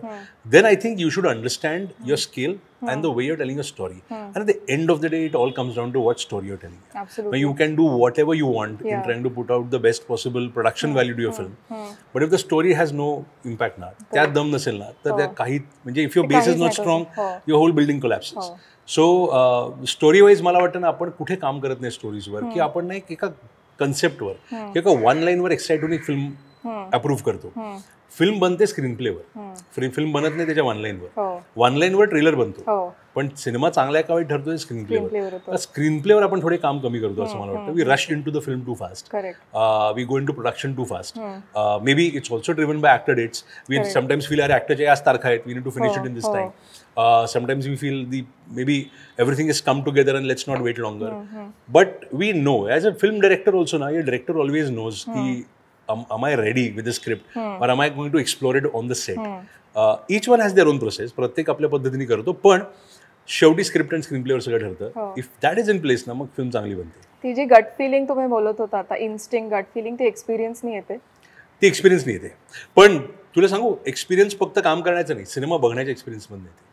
then I think you should understand your scale and the way you're telling a story. And at the end of the day, it all comes down to what story you're telling. Absolutely. You can do whatever you want in trying to put out the best possible production value to your film. But if the story has no impact ना, त्यात दम नसेल ना, तर त्या काही म्हणजे if your base is not strong, your whole building collapses. So story wise मला वाटतं ना आपण कुठे काम करत नाही स्टोरीजवर, की आपण ना एका कन्सेप्टवर किंवा एका 1 लाईनवर एक्साइट होऊन एक फिल्म अप्रूव्ह करतो. फिल्म बनते स्क्रीन प्लेवर, फिल्म बनत नाही त्याच्या 1 लाईनवर. 1 लाईनवर ट्रेलर बनतो, पण सिनेमा चांगला आहे का वाईट ठरतोय स्क्रीन प्लेवर. स्क्रीन प्लेवर आपण थोडे काम कमी करतो असं मला वाटतं. We rush into the film too fast, we go into production too fast. Maybe it's also driven by actor dates. We sometimes feel अरे ॲक्टरच्या याच तारखा आहेत, we need to finish it in this time. Sometimes we feel maybe everything has come together and let's not wait longer. But we know, as a film director also now, your director always knows ki, am I ready with the script or am I going to explore it on the set? Each one has their own process. प्रत्येक आपल्या पद्धतीने करतो, पण शेवटी script आणि screen प्लेवर सगळं ठरतं. If that is in place ना, मग फिल्म चांगली बनते. ती जी गट फिलिंग तुम्ही बोलत होता आता, इन्स्टिंक्ट गट फिलिंग, ती एक्सपिरियन्स नाही येते. ती एक्सपिरियन्स नाही येते, पण तुला सांगू एक्सपिरियन्स फक्त काम करण्याचं नाही, सिनेमा बघण्याच्या एक्सपिरियन्समध्ये येते.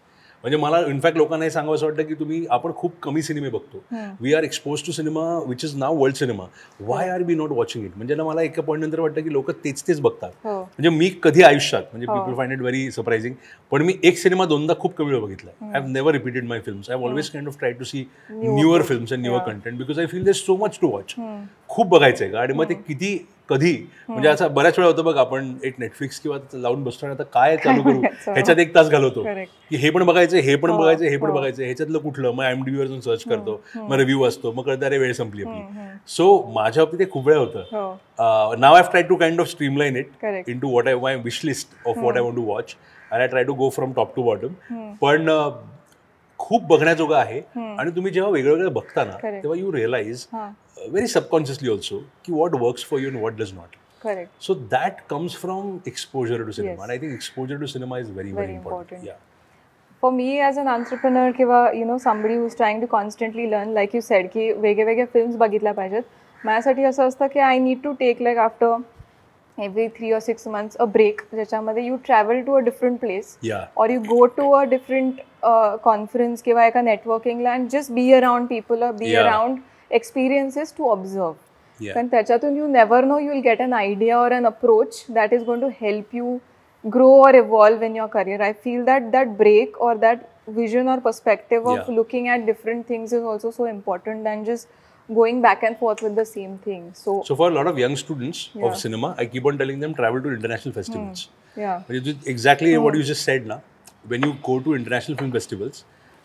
म्हणजे मला इनफॅक्ट लोकांना हे सांगावं असं वाटतं की आपण खूप कमी सिनेमे बघतो. We are expose to cinema which is नाव world cinema. Why are we not watching it? म्हणजे ना मला एका पॉईंट नंतर वाटतं की लोक तेच बघतात. म्हणजे मी कधी आयुष्यात, म्हणजे people find it very surprising, पण मी एक सिनेमा 2दा खूप कमी वेळ बघितला. I have never repeated my films. I have always kind of try to see newer films and newer content because I feel there so much to watch. खूप बघायचं आहे आणि मग ते कधी म्हणजे असं बऱ्याच वेळा होतं बघ, आपण एक नेटफ्लिक्स किंवा लावून बसतो आता काय चालू करू, ह्याच्यात 1 तास घालवतो की हे पण बघायचं, हे पण बघायचं, हे पण बघायचं, ह्याच्यातलं कुठलं, मग IMDb वर सर्च करतो, मग रिव्ह्यू असतो, मग कळतं अरे वेळ संपली आपली. सो माझ्या बाबतीत ते खूप वेळा होतं. Now I have try to kind of streamline it in to what I my wish list of what I want to watch and I try to go from top to bottom. पण खूप बघण्याजोगं आहे. आणि तुम्ही जेव्हा वेगवेगळं बघता ना, तेव्हा you realize very subconsciously also ki what works for you and what does not. Correct. So that comes from exposure to cinema. And I think exposure to cinema is very important. Yeah. For me as an entrepreneur किंवा somebody who's trying to constantly learn, like you said की वेगवेगळे films बघितल्या पाहिजेत. माझ्यासाठी असं असतं की I need to take like after every 3 or 6 months a break ज्याच्यामध्ये you travel to a different place Yeah. or you go to a different conference किंवा एका networking and just be around people or be Yeah. around experiences to observe. Yeah. कारण त्याच्यातून you never know you will get an idea or an approach that is going to help you grow or evolve in your career. I feel that that break or that vision or perspective of Yeah. looking at different things is also so important than just going back and forth with the same thing. So for a lot of young students Yeah. of cinema, I keep on telling them travel to international festivals. yeah, Which is exactly what you just said now. When you go to international film festivals,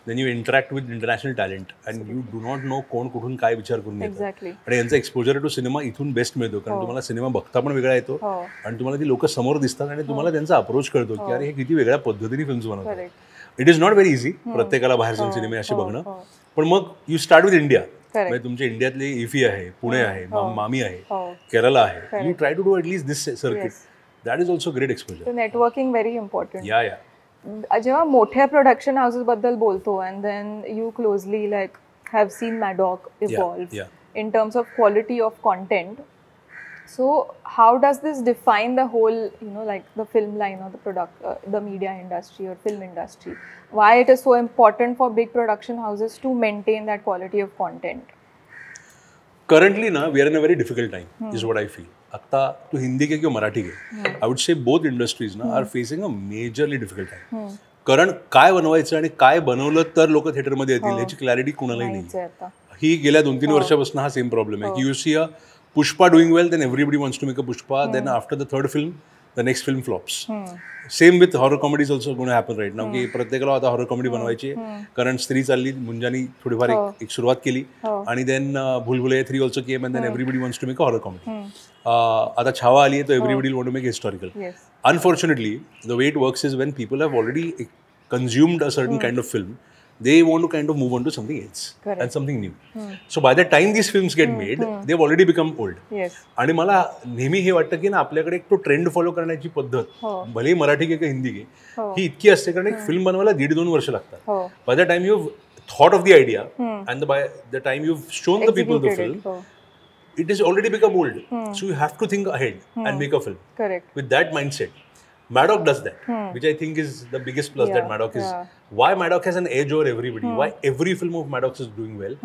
then you interact with international talent and you do not know कोण कुठून काय विचार करून येतं. exactly. आणि यांचा exposure to cinema इथून best मिळतो कारण तुम्हाला सिनेमा बघता पण वेगळा येतो हो. आणि तुम्हाला ती लोक समोर दिसतात आणि तुम्हाला त्यांचा अप्रोच कळतो की अरे हे किती वेगळ्या पद्धतीने फिल्म्स बनवतात. Correct. It is not very easy प्रत्येकाला बाहेर जाऊन सिनेमे असे बघणं, पण मग यू स्टार्ट विथ इंडिया. म्हणजे तुमच्या इंडियातले इफी आहे, पुणे आहे, मामी आहे, केरला आहे. You try to do at least this circuit. That is also great exposure. Networking very important. Yeah yeah जेव्हा मोठ्या प्रोडक्शन हाऊसेस बद्दल बोलतो and then you closely like have seen Maddock evolve in terms of quality of content. So how does this define the whole, like the film line or the product, the media industry or film industry? Why it is so important for big production houses to maintain that quality of content? Currently ना we are in a very difficult time is what I feel. आता तू हिंदी घे किंवा मराठी घे, I would say both industries ना are facing a majorly difficult time. कारण काय बनवायचं आणि काय बनवलं तर लोक थिएटरमध्ये येतील याची क्लॅरिटी कुणालाही नाही. ही गेल्या 2-3 वर्षापासून हा सेम प्रॉब्लेम आहे की you see a Pushpa doing well, then everybody wants to make a Pushpa. Then after the third film, the next film flops. Same with horror comedy is also going to happen right now. की प्रत्येकाला आता horror comedy बनवायची आहे कारण स्त्री चालली, मुंजानी थोडीफार एक सुरुवात केली आणि then Bhulbhulaiya 3 also came and then everybody wants to make a horror comedy. आता छावा आली आहे तो everybody will want to make historical. Unfortunately, the way it works is when people have already consumed a certain kind of film, they want to kind of move on to something else. Correct. And something new. So by the time these films get made, they've already become old. Yes. आणि मला नेहमी हे वाटतं की ना आपल्याकडे एक तो ट्रेंड फॉलो करण्याची पद्धत भले मराठी घे किंवा हिंदी घे ही इतकी असते कारण एक फिल्म बनवायला 1.5-2 वर्ष लागतात. By the time you thought of the idea and by the time you shown the people the film, it is already become old. So you have to think ahead and make a film. Correct. With that mindset. Maddock does that, which I think is the biggest plus that Maddock is. Why Maddock has an edge over everybody, why every film of Maddox is doing well,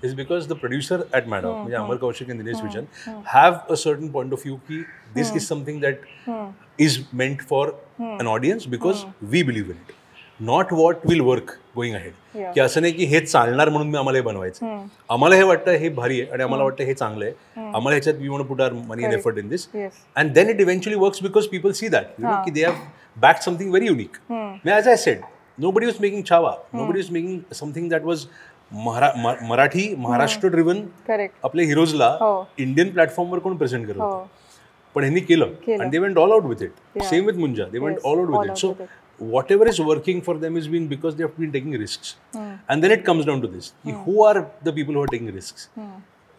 is because the producer at Maddock, Amar Kaushik and Dinesh Vijan, have a certain point of view ki this is something that is meant for an audience because we believe in it. Not what will work going ahead. की असं नाही की हे चालणार म्हणून मी आम्हाला हे बनवायचं. आम्हाला हे वाटतं हे भारी आहे आणि आम्हाला वाटतं हे चांगलं आहे. आम्हाला ह्याच्यात we want to put our money and effort in this and then it eventually works because people see that की they have back something very unique. As I said, nobody was making Chava, nobody was making something that was Marathi Maharashtra driven. आपल्या हिरोजला Indian प्लॅटफॉर्मवर कोण present करत होतं, पण ह्यांनी केलं and they went all out with it. Same with Munja, they went all out with it. So whatever is working for them is been because they have been taking risks. And then it comes down to this, who are the people who are taking risks?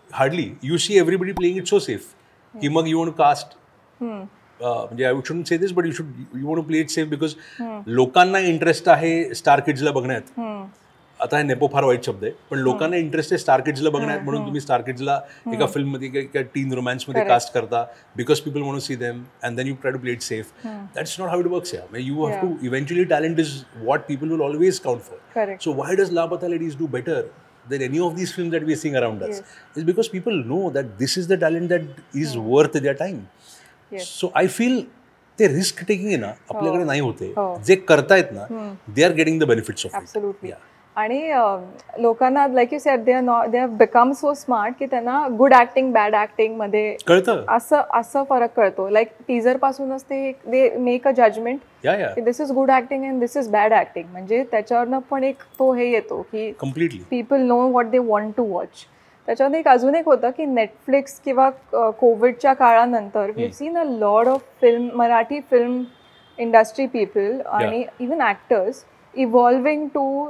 Hardly. You see everybody playing it so safe. Ki mag you want to cast, I shouldn't say this, but you want to play it safe because लोकांना interest आहे star किड्सला बघण्यात. आता हे nepo फार वाईट शब्द आहे, पण लोकांना इंटरेस्ट आहे स्टार किड्सला बघण्यात म्हणून तुम्ही स्टार किड्सला एका फिल्ममध्ये किंवा टीन रोमॅन्समध्ये कास्ट करता because people want to see them and then you try to play it safe. That's not how it works. You have to eventually talent is what people will always count for. So why does Laapataa Ladies do better than any of these films that we are seeing around us? Is because people know that this is the talent that is worth their time. So I feel ते risk taking आहे ना आपल्याकडे नाही होते. जे करतायत ना they are getting the benefits of it. आणि लोकांना like you said they have become so smart की त्यांना गुड ऍक्टिंग बॅड ऍक्टिंग मध्ये कळतं. असं फरक कळतो. लाईक टीजर पासूनच ते they make a judgement this is good acting and this is bad acting. म्हणजे त्याच्यावरनं पण एक तो हे येतो की completely people know what they want to watch. त्याच्यावर एक अजून एक होतं की नेटफ्लिक्स किंवा कोविडच्या काळानंतर we have seen a lot of film, Marathi film industry people आणि even actors evolving to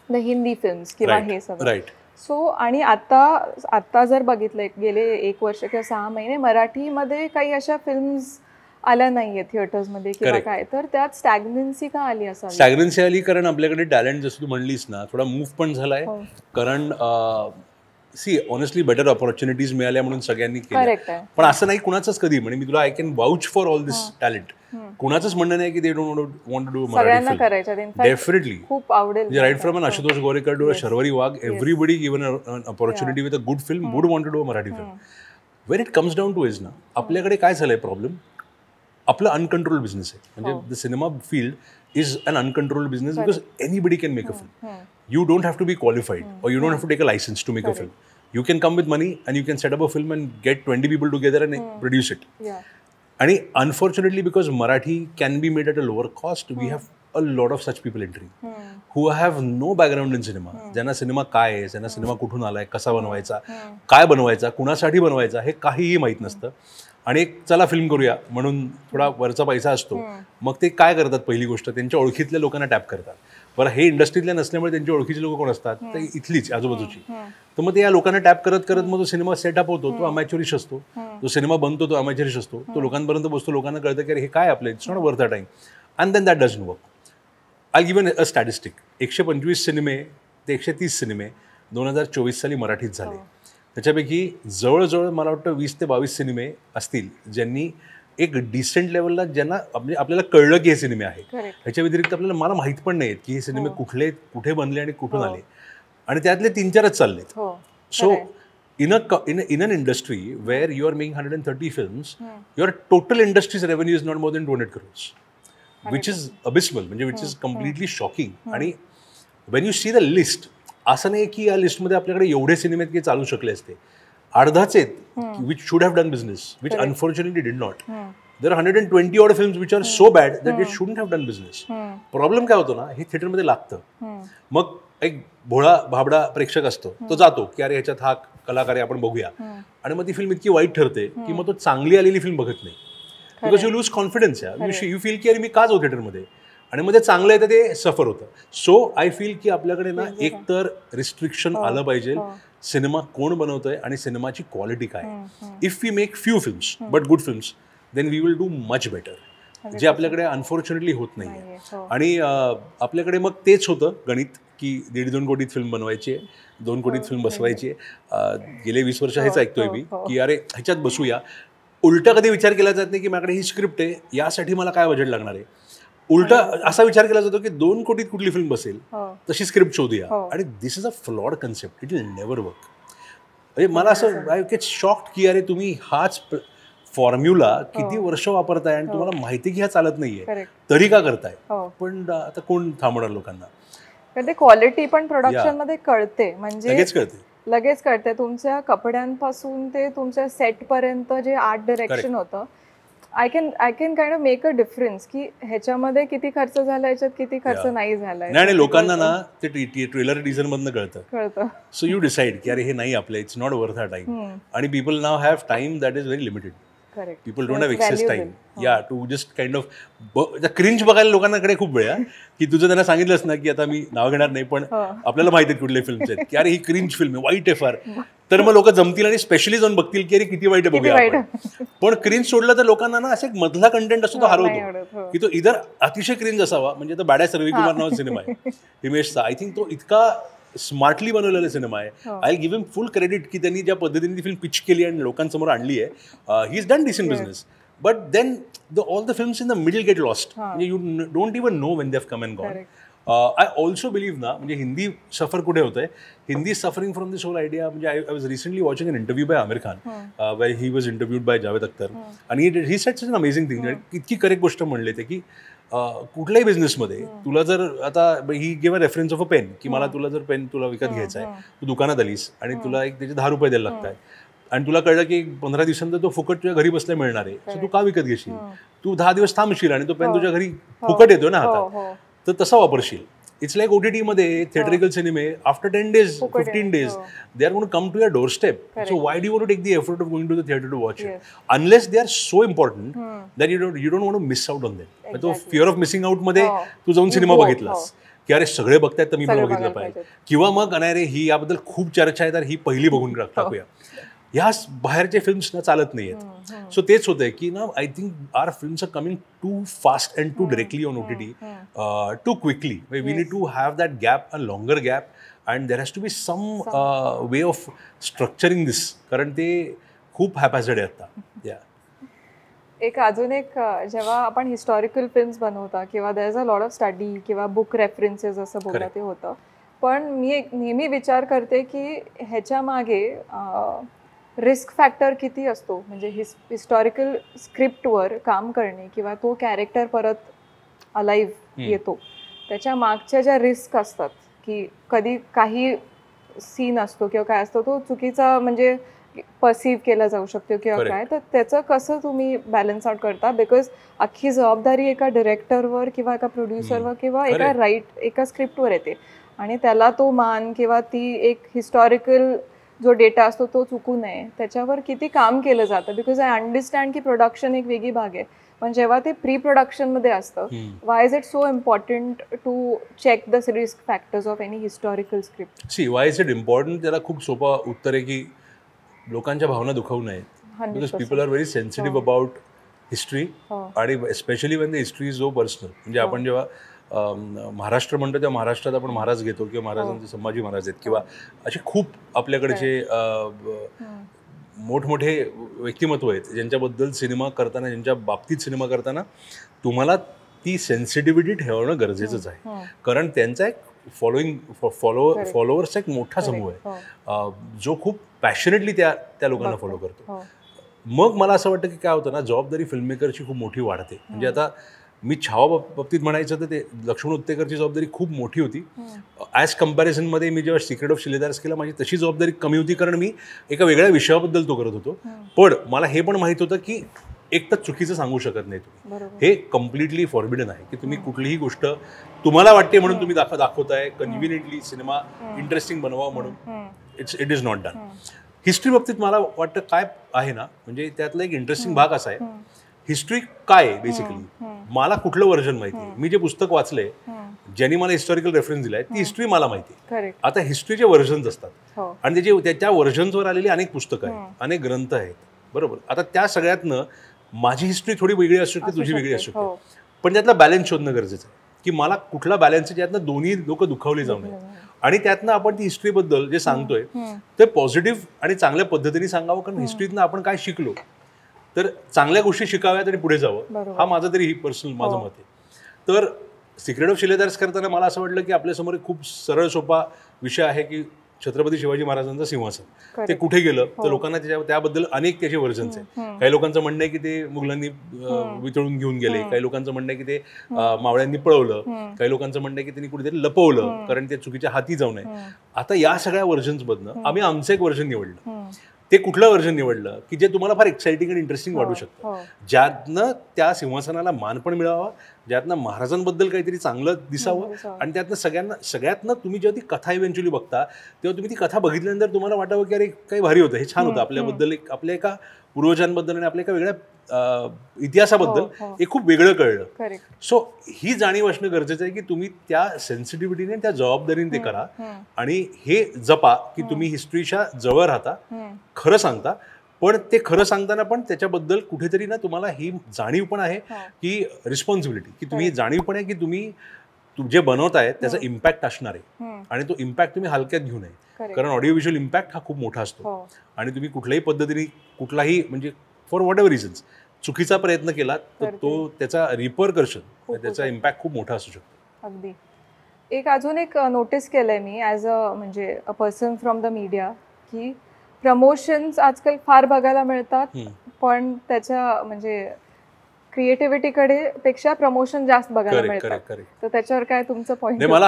the Hindi films किंवा हे सगळं. सो आणि आता जर बघितलं गेले 1 वर्ष किंवा 6 महिने मराठीमध्ये काही अशा फिल्म्स आल्या नाहीये थिएटर्समध्ये किंवा काय, तर त्यात स्टॅग्नन्सी का आली असावी? स्टॅग्नन्सी आली कारण आपल्याकडे टॅलेंट जसं तू म्हणलीस ना थोडा मूव्ह पण झालाय. कारण सी ऑनेस्टली बेटर ऑपॉर्च्युनिटीज मिळाल्या म्हणून सगळ्यांनी Correct केलं, आहे. पण असं नाही कुणाचंच कधी. म्हणजे मी तुला I can vouch for all this talent. कुणाचंच म्हणणं नाही की they don't want to do सगळ्यांना मराठी करायचं फिल्म. डेफिनेटली खूप आवडेल. म्हणजे right from Ashutosh Gowariker to Sharvari Wagh, everybody given an opportunity with a good film would want to do a Marathi film. When it comes down to is ना, आपल्याकडे काय झालंय प्रॉब्लेम, आपलं अनकंट्रोल बिझनेस आहे. म्हणजे the cinema field is an uncontrol business because anybody can make a film. You don't have to be qualified or you don't have to take a license to make a film. You can come with money and you can set up a film and get 20 people together and produce it. And unfortunately, because Marathi can be made at a lower cost, we have a lot of such people entering who have no background in cinema. ज्यांना cinema काय आहे, ज्यांना cinema कुठून आलाय, कसा बनवायचा, काय बनवायचा, कुणासाठी बनवायचा हे काहीही माहीत नसतं. आणि एक चला फिल्म करूया म्हणून थोडा वरचा पैसा असतो. मग ते काय करतात, पहिली गोष्ट त्यांच्या ओळखीतल्या लोकांना टॅप करतात. बरं, हे इंडस्ट्रीतल्या नसल्यामुळे त्यांची ओळखीचे लोक कोण असतात, ते इथलीच आजूबाजूची. तर मग ते या लोकांना टॅप करत करत मग जो सिनेमा सेटअप होतो तो अमॅच्युरिश असतो, जो सिनेमा बनतो तो अमॅच्युरिश असतो, तो लोकांपर्यंत बसतो, लोकांना कळतं की अरे हे काय आपलं, it's not worth a time, and then that doesn't work. I given a statistic. 125 सिनेमे ते 130 सिनेमे 2024 साली मराठीत झाले. त्याच्यापैकी जवळजवळ मला वाटतं 20 ते 22 सिनेमे असतील ज्यांनी एक डिसेंट लेवलला, ज्यांना आपल्याला कळलं की हे सिनेमे आहेत. ह्याच्या व्यतिरिक्त आपल्याला मला माहीत पण नाहीत की हे सिनेमे कुठे बनले आणि कुठून आले, आणि त्यातले 3-4च चाललेत. So in an industry where you are making 130 films, your total industry's revenue is not more than 200 crores, which is abysmal, which is completely shocking. आणि when you see the list, असं नाही की या लिस्टमध्ये आपल्याकडे एवढे सिनेमे की चालू शकले असते. अर्धाच आहेत which should have done business, which unfortunately did not. There are 120 odd films which are so bad that they shouldn't have done business. Problem काय होतो ना, हे थिएटरमध्ये लागतं. मग एक भोळा भाबडा प्रेक्षक असतो, तो जातो की अरे ह्याच्यात हा कलाकार आहे, आपण बघूया. आणि मग ती फिल्म इतकी वाईट ठरते की मग तो चांगली आलेली फिल्म बघत नाही. Because you lose confidence. You feel की अरे मी का जाऊ थिएटरमध्ये, आणि मग ते चांगलं आहे तर ते सफर होतं. सो आय फील की आपल्याकडे ना एक तर रिस्ट्रिक्शन आलं पाहिजे, सिनेमा कोण बनवतोय आणि सिनेमाची क्वालिटी काय. If we make few films but good films, then we will do much better, जे आपल्याकडे अनफॉर्च्युनेटली होत नाही. आणि आपल्याकडे मग तेच होतं गणित की 1.5-2 कोटीत फिल्म बनवायची आहे, 2 कोटीत फिल्म बसवायची आहे. गेले 20 वर्ष हेच ऐकतोय मी की अरे ह्याच्यात बसूया. उलटा कधी विचार केला जात नाही की माझ्याकडे ही स्क्रिप्ट आहे, यासाठी मला काय बजेट लागणार आहे. उलटा असा विचार केला जातो की 2 कोटीत कुठली फिल्म बसेल तशी स्क्रिप्ट शोधूया. आणि this is a flawed concept, it will never work. म्हणजे मला असं आय गेट शॉक्ड की अरे तुम्ही हाच फॉर्म्युला किती वर्ष वापरताय आणि तुम्हाला माहिती की हा चालत नाहीये, तरी का करताय. पण आता कोण थांबवणार लोकांना. ते क्वालिटी पण प्रोडक्शन मध्ये कळते, म्हणजे लगेच कळते. तुमच्या कपड्यांपासून ते तुमच्या सेट पर्यंत जे आर्ट डायरेक्शन होतं, I can kind of make a difference की ह्याच्यामध्ये किती खर्च झाला, ह्याच्यात किती खर्च नाही झालाय. नाही, लोकांना ना ते ट्रेलर टीजर मधनं कळतं. सो यू डिसाइड की अरे हे नाही आपलं, it's not worth a time. आणि people now have time that is very limited. People don't have excess time to just kind of cringe बघायला. लोकांकडे खूप वेळ आहे की तुझं त्यांना सांगितलंच ना की आता मी नाव घेणार नाही, पण आपल्याला माहिती आहे कुठले फिल्म्स आहेत की अरे ही क्रिंज फिल्म आहे, वाईट आहे फार, तर मग लोक जमतील आणि स्पेशली जाऊन बघतील की अरे किती वाईट आहे बघूया. पण क्रिंज सोडलं तर लोकांना ना असे मधला कंटेंट असतो तो हरवतो, की तो इधर अतिशय क्रिंज असावा. म्हणजे तो बॅड्या रविकुमार नावाचा सिनेमा आहे हिमेशचा, आय थिंक तो इतका स्मार्टली बनवलेला सिनेमा आहे. I give him full credit की त्यांनी ज्या पद्धतीने ती फिल्म पिच केली आणि लोकांसमोर आणली आहे. He is done decent business, but then all the films in the middle get lost. You don't even know when they have come and gone. I also believe ना, म्हणजे हिंदी सफर कुठे होतंय, Hindi suffering from this whole idea. म्हणजे I was recently watching an interview by Aamir Khan, where he was interviewed by Javed Akhtar, आणि he said such an amazing thing. इतकी correct गोष्ट म्हणले ते की कुठल्याही बिझनेसमध्ये तुला जर आता he give a reference of a pen की मला तुला जर पेन तुला विकत घ्यायचा आहे, तू दुकानात आलीस आणि तुला एक त्याचे 10 रुपये द्यायला लागतात, आणि तुला कळलं की 15 दिवसांचा तो फुकट तुझ्या घरी बसल्या मिळणार आहे, सो तू का विकत घेशील. तू 10 दिवस थांबशील आणि तो पेन तुझ्या घरी फुकट येतो ना हातात, तर तसा वापरशील. इट्स लाईक OTT मध्ये थिएट्रिकल सिनेमे after 10 days 15 days they are going to come to your doorstep. So why do you want to take the effort of going to the theater to watch it unless they are so important that you don't want to miss out on them. तो fear of missing out मध्ये तू जाऊन cinema बघितलास की अरे सगळे बघतायत तर मी पण बघितलं पाहिजे, किंवा मग अरे ही याबद्दल खूप चर्चा आहे तर ही पहिली बघून टाकूया. ह्या बाहेरचे फिल्म्स ना चालत नाही आहेत. सो तेच होतंय की ना I think our films are coming too fast and too directly on OTT too quickly. We need to have that gap, a longer gap, and there has to be some way of structuring this, कारण ते खूप हॅपॅसिड आहे आता. या एक अजून एक जेव्हा आपण हिस्टॉरिकल फिल्म्स बनवता किंवा there is a lot of study किंवा बुक रेफरन्सेस असं बोललं ते होतं, पण मी एक नेहमी विचार करते की ह्याच्या मागे रिस्क फॅक्टर किती असतो. म्हणजे हिस्टॉरिकल स्क्रिप्टवर काम करणे किंवा तो कॅरेक्टर परत अलाइव्ह येतो, त्याच्या मागच्या ज्या रिस्क असतात की कधी काही सीन असतो किंवा काय असतो तो चुकीचा म्हणजे परसिव्ह केला जाऊ शकतो किंवा काय, तर त्याचं कसं तुम्ही बॅलन्स आउट करता. बिकॉज अख्खी जबाबदारी एका डिरेक्टरवर किंवा एका प्रोड्युसरवर किंवा एका स्क्रिप्टवर येते आणि त्याला तो मान किंवा ती एक हिस्टॉरिकल जो डेटा असतो तो चुकू नये, त्याच्यावर किती काम केलं जातं. बिकॉज आय अंडरस्टँड की प्रोडक्शन एक वेगळी भाग आहे, पण जेव्हा ते प्री प्रोडक्शनमध्ये असतं, why is it so important to check the risk factors of any historical script. See why is it important, त्याला खूप सोपं उत्तर आहे की लोकांच्या भावना दुखावू नयेत. Because people are very sensitive about history, आणि especially when the history is so personal. म्हणजे आपण जेव्हा महाराष्ट्र म्हणतो तेव्हा महाराष्ट्रात आपण महाराज घेतो किंवा महाराजांचे संभाजी महाराज आहेत किंवा असे खूप आपल्याकडचे मोठमोठे व्यक्तिमत्व आहेत ज्यांच्याबद्दल सिनेमा करताना, ज्यांच्या बाबतीत सिनेमा करताना तुम्हाला ती सेन्सिटिव्हिटी ठेवणं गरजेचंच आहे. कारण त्यांचा एक फॉलोअर्सचा एक मोठा समूह आहे जो खूप पॅशनेटली त्या लोकांना फॉलो करतो. मग मला असं वाटतं की काय होतं ना, जबाबदारी फिल्ममेकरची खूप मोठी वाढते. म्हणजे आता मी छावा बाबतीत म्हणायचं तर ते लक्ष्मण उत्तेकरची जबाबदारी खूप मोठी होती ॲज कम्पॅरिझनमध्ये. मी जेव्हा सिक्रेट ऑफ शिलेदार्स केला माझी तशी जबाबदारी कमी होती, कारण मी एका वेगळ्या विषयाबद्दल तो करत होतो. पण मला हे पण माहीत होतं की एक तर चुकीचं सांगू शकत नाही तुम्ही, हे कम्प्लिटली फॉरबिडन आहे की तुम्ही कुठलीही गोष्ट तुम्हाला वाटते म्हणून तुम्ही दाखवताय कन्व्हिनियंटली सिनेमा इंटरेस्टिंग बनवा म्हणून, it is not done. History बाबतीत मला वाटतं काय आहे ना, म्हणजे त्यातला एक इंटरेस्टिंग भाग असा आहे, हिस्ट्री काय आहे बेसिकली. मला कुठलं व्हर्जन माहिती आहे, मी जे पुस्तक वाचलंय ज्यांनी मला हिस्टॉरिकल रेफरन्स दिलाय ती हिस्ट्री मला माहिती आहे. आता हिस्ट्रीचे व्हर्जन्स असतात आणि त्या व्हर्जन्सवर आलेली अनेक पुस्तकं आहेत, अनेक ग्रंथ आहेत, बरोबर. आता त्या सगळ्यातनं माझी हिस्ट्री थोडी वेगळी असू शकते, तुझी वेगळी असू शकते, पण त्यातला बॅलन्स शोधणं गरजेचं आहे की मला कुठला बॅलन्स आहे ज्यातनं दोन्ही लोक दुखावले जाऊ नये आणि त्यातनं आपण ती हिस्ट्रीबद्दल जे सांगतोय ते पॉझिटिव्ह आणि चांगल्या पद्धतीने सांगावं. कारण हिस्ट्रीतनं आपण काय शिकलो तर चांगल्या गोष्टी शिकाव्यात आणि पुढे जावं, हा माझा तरी पर्सनल माझं मत आहे. तर सिक्रेट ऑफ शिलेदार्स करताना मला असं वाटलं की आपल्यासमोर एक खूप सरळ सोपा विषय आहे की छत्रपती शिवाजी महाराजांचं सिंहासन ते कुठे गेलं, तर लोकांना त्याबद्दल अनेक त्याचे व्हर्जन्स आहेत. काही लोकांचं म्हणणं आहे की ते मुघलांनी वितळून घेऊन गेले, काही लोकांचं म्हणणं आहे की ते मावळ्यांनी पळवलं, काही लोकांचं म्हणणं आहे की त्यांनी कुठेतरी लपवलं कारण ते चुकीच्या हाती जाऊ नये. आता या सगळ्या व्हर्जन्समधनं आम्ही आमचं एक व्हर्जन निवडलं. ते कुठलं व्हर्जन निवडलं की जे तुम्हाला फार एक्साइटिंग आणि इंटरेस्टिंग वाटू शकतं, ज्यातनं त्या सिंहासनाला मान पण मिळावा, ज्यातनं महाराजांबद्दल काहीतरी चांगलं दिसावं आणि त्यातनं सगळ्यातनं तुम्ही जेव्हा ती कथा इव्हेंच्युअली बघता तेव्हा तुम्ही ती कथा बघितल्यानंतर तुम्हाला वाटावं की अरे काही भारी होतं, हे छान होतं, आपल्याबद्दल आपल्या एका पूर्वजांबद्दल आणि आपल्या एका वेगळ्या इतिहासाबद्दल हे खूप वेगळं कळलं. सो ही जाणीव असणं गरजेचं आहे की तुम्ही त्या सेन्सिटिव्हिटीने त्या जबाबदारीने ते करा आणि हे जपा की तुम्ही हिस्ट्रीच्या जवळ राहता, खरं सांगता, पण ते खरं सांगताना पण त्याच्याबद्दल कुठेतरी ना तुम्हाला ही जाणीव पण आहे की रिस्पॉन्सिबिलिटी, की तुम्ही जाणीव पण आहे की तुम्ही जे बनवताय त्याचा इम्पॅक्ट असणार आहे आणि तो इम्पॅक्ट तुम्ही हलक्यात घेऊ नये. कारण ऑडिओ व्हिज्युअल इम्पॅक्ट हा खूप मोठा असतो आणि तुम्ही कुठल्याही पद्धतीने कुठलाही म्हणजे फॉर व्हॉट एव्हर रिझन्स चुकीचा प्रयत्न केला तर तो त्याचा रिपरकर्शन त्याचा इम्पॅक्ट खूप मोठा असू शकतो. अगदी. एक अजून एक नोटीस केलंय मी ॲज म्हणजे a person from the media की प्रमोशन्स आजकाल फार बघायला मिळतात, पण त्याच्या म्हणजे क्रिएटिव्हिटीकडे पेक्षा प्रमोशन जास्त बघायला मिळतात. तर त्याच्यावर काय तुमचं पॉईंट? मला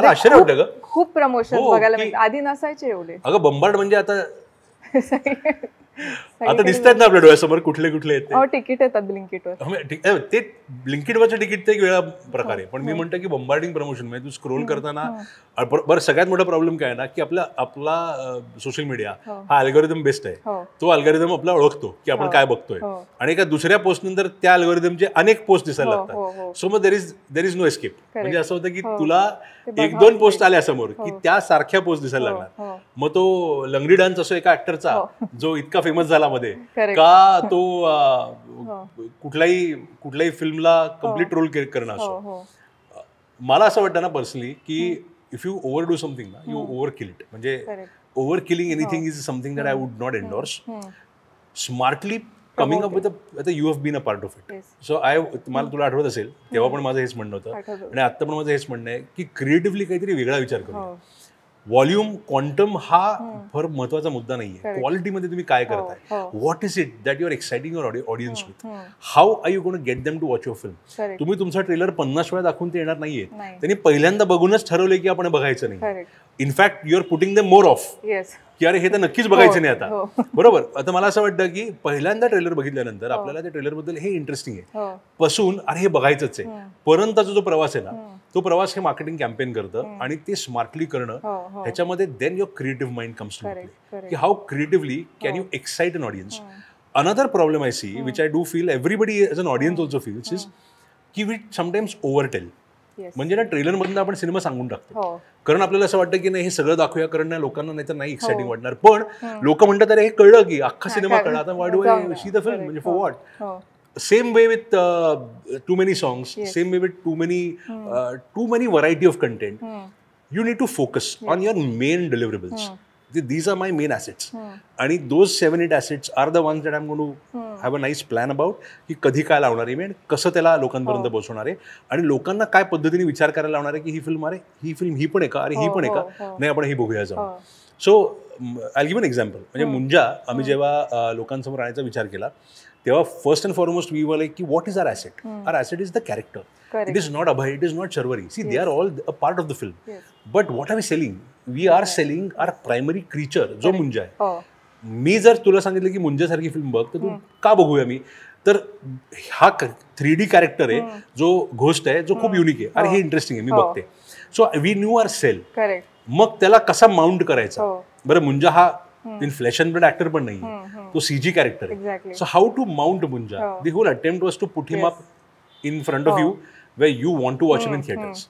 आश्चर्य वाटतं ग, खूप प्रमोशन बघायला मिळतात, आधी नसायचे एवढे. अगं बंबाड म्हणजे आता आता दिसतात ना आपल्या डोळ्यासमोर कुठले कुठले आहेत तिकीट येतात ब्लिंकिटवर. ते ब्लिंकिटवरचं तिकीट ते एक वेगळा प्रकार आहे, पण मी म्हणतो की बंबार्डिंग प्रमोशन म्हणजे तू स्क्रोल करताना बरं सगळ्यात मोठा प्रॉब्लेम काय आहे ना की आपला सोशल मीडिया हा अल्गोरिदम बेस्ट आहे. तो अल्गोरिदम आपला ओळखतो की आपण काय बघतोय आणि एका दुसऱ्या पोस्ट नंतर त्या अल्गोरिदमचे अनेक पोस्ट दिसायला लागतात. सो मग देर इज नो एस्केप. म्हणजे असं होतं की तुला एक दोन पोस्ट आल्या समोर की त्या सारख्या पोस्ट दिसायला लागणार. मग तो लंगडी डान्स असो एका ऍक्टरचा जो इतका फेमस झाला मध्ये का तो कुठल्याही फिल्मला कम्प्लीट रोल करणं असो. मला असं वाटतं ना पर्सनली की if you over do something ना यू ओव्हर किल इट. म्हणजे over killing anything is something that I would not endorse. Smartly coming up with आता you have been a part of it. So मला तुला आठवत असेल तेव्हा पण माझं हेच म्हणणं होतं आणि आता पण माझं हेच म्हणणं आहे की क्रिएटिव्हली काहीतरी वेगळा विचार करू. व्हॉल्यूम क्वांटम हा फार महत्वाचा मुद्दा नाहीये. क्वालिटीमध्ये तुम्ही काय करताय, what is it that you are exciting your audience with, how are you going to get them to watch your film. तुम्ही तुमचा ट्रेलर 50 वेळा दाखवून ते येणार नाहीये. त्यांनी पहिल्यांदा बघूनच ठरवलंय की आपण बघायचं नाही. In fact you are putting them more off की अरे हे तर नक्कीच बघायचं नाही आता. बरोबर. आता मला असं वाटतं की पहिल्यांदा ट्रेलर बघितल्यानंतर आपल्याला त्या ट्रेलर बद्दल हे इंटरेस्टिंग आहे पासून अरे हे बघायचंच आहे पर्यंतचा जो प्रवास आहे ना तो प्रवास हे मार्केटिंग कॅम्पेन करतं आणि ते स्मार्टली करणं ह्याच्यामध्ये then your creative mind comes to play की how creatively can you excite an audience. Another problem I see which I do feel everybody as an audience also feels is की we sometimes overtell. म्हणजे ना trailer मधून आपण cinema सांगून टाकतो कारण आपल्याला असं वाटतं की नाही हे सगळं दाखवूया कारण लोकांना नाही तर नाही एक्साइटिंग वाटणार. पण लोक म्हणतात अरे हे कळलं की अख्खा सिनेमा कळला आता why do I see the film म्हणजे for what. Same way with too many songs, same way with too many variety of content. You need to focus on your main deliverables. These are my main assets. And those 7-8 assets are the ones that I'm going to have a nice plan about की कधी काय लावणार आहे मी आणि कसं त्याला लोकांपर्यंत पोहोचवणार आहे आणि लोकांना काय पद्धतीने विचार करायला लावणार आहे की ही फिल्म अरे ही फिल्म ही पण आहे का, अरे ही पण आहे का, नाही आपण ही बघूया जाऊन. So I give an example. म्हणजे मुंजा आम्ही जेव्हा लोकांसमोर आणायचा विचार केला तेव्हा first and foremost we were like की what is our asset. Our asset is the character. It is not Abhay, it is not Sharvari. See they are all a part of the film. But what are we selling, we are selling our primary creature जो मुंजा आहे. मी जर तुला सांगितलं की मुंजासारखी film बघ तर तू का बघूया मी, तर हा 3D कॅरेक्टर आहे जो घोस्ट आहे जो खूप युनिक आहे, अरे हे इंटरेस्टिंग आहे मी बघते. So we knew our sale. मग त्याला कसा माउंट करायचा. बरं मुंजा हा in flesh and blood actor पण नाही, तो सीजी कॅरेक्टर आहे. So how to mount Munja, the whole attempt was to put him up in front of you way you want to watch him in theatres.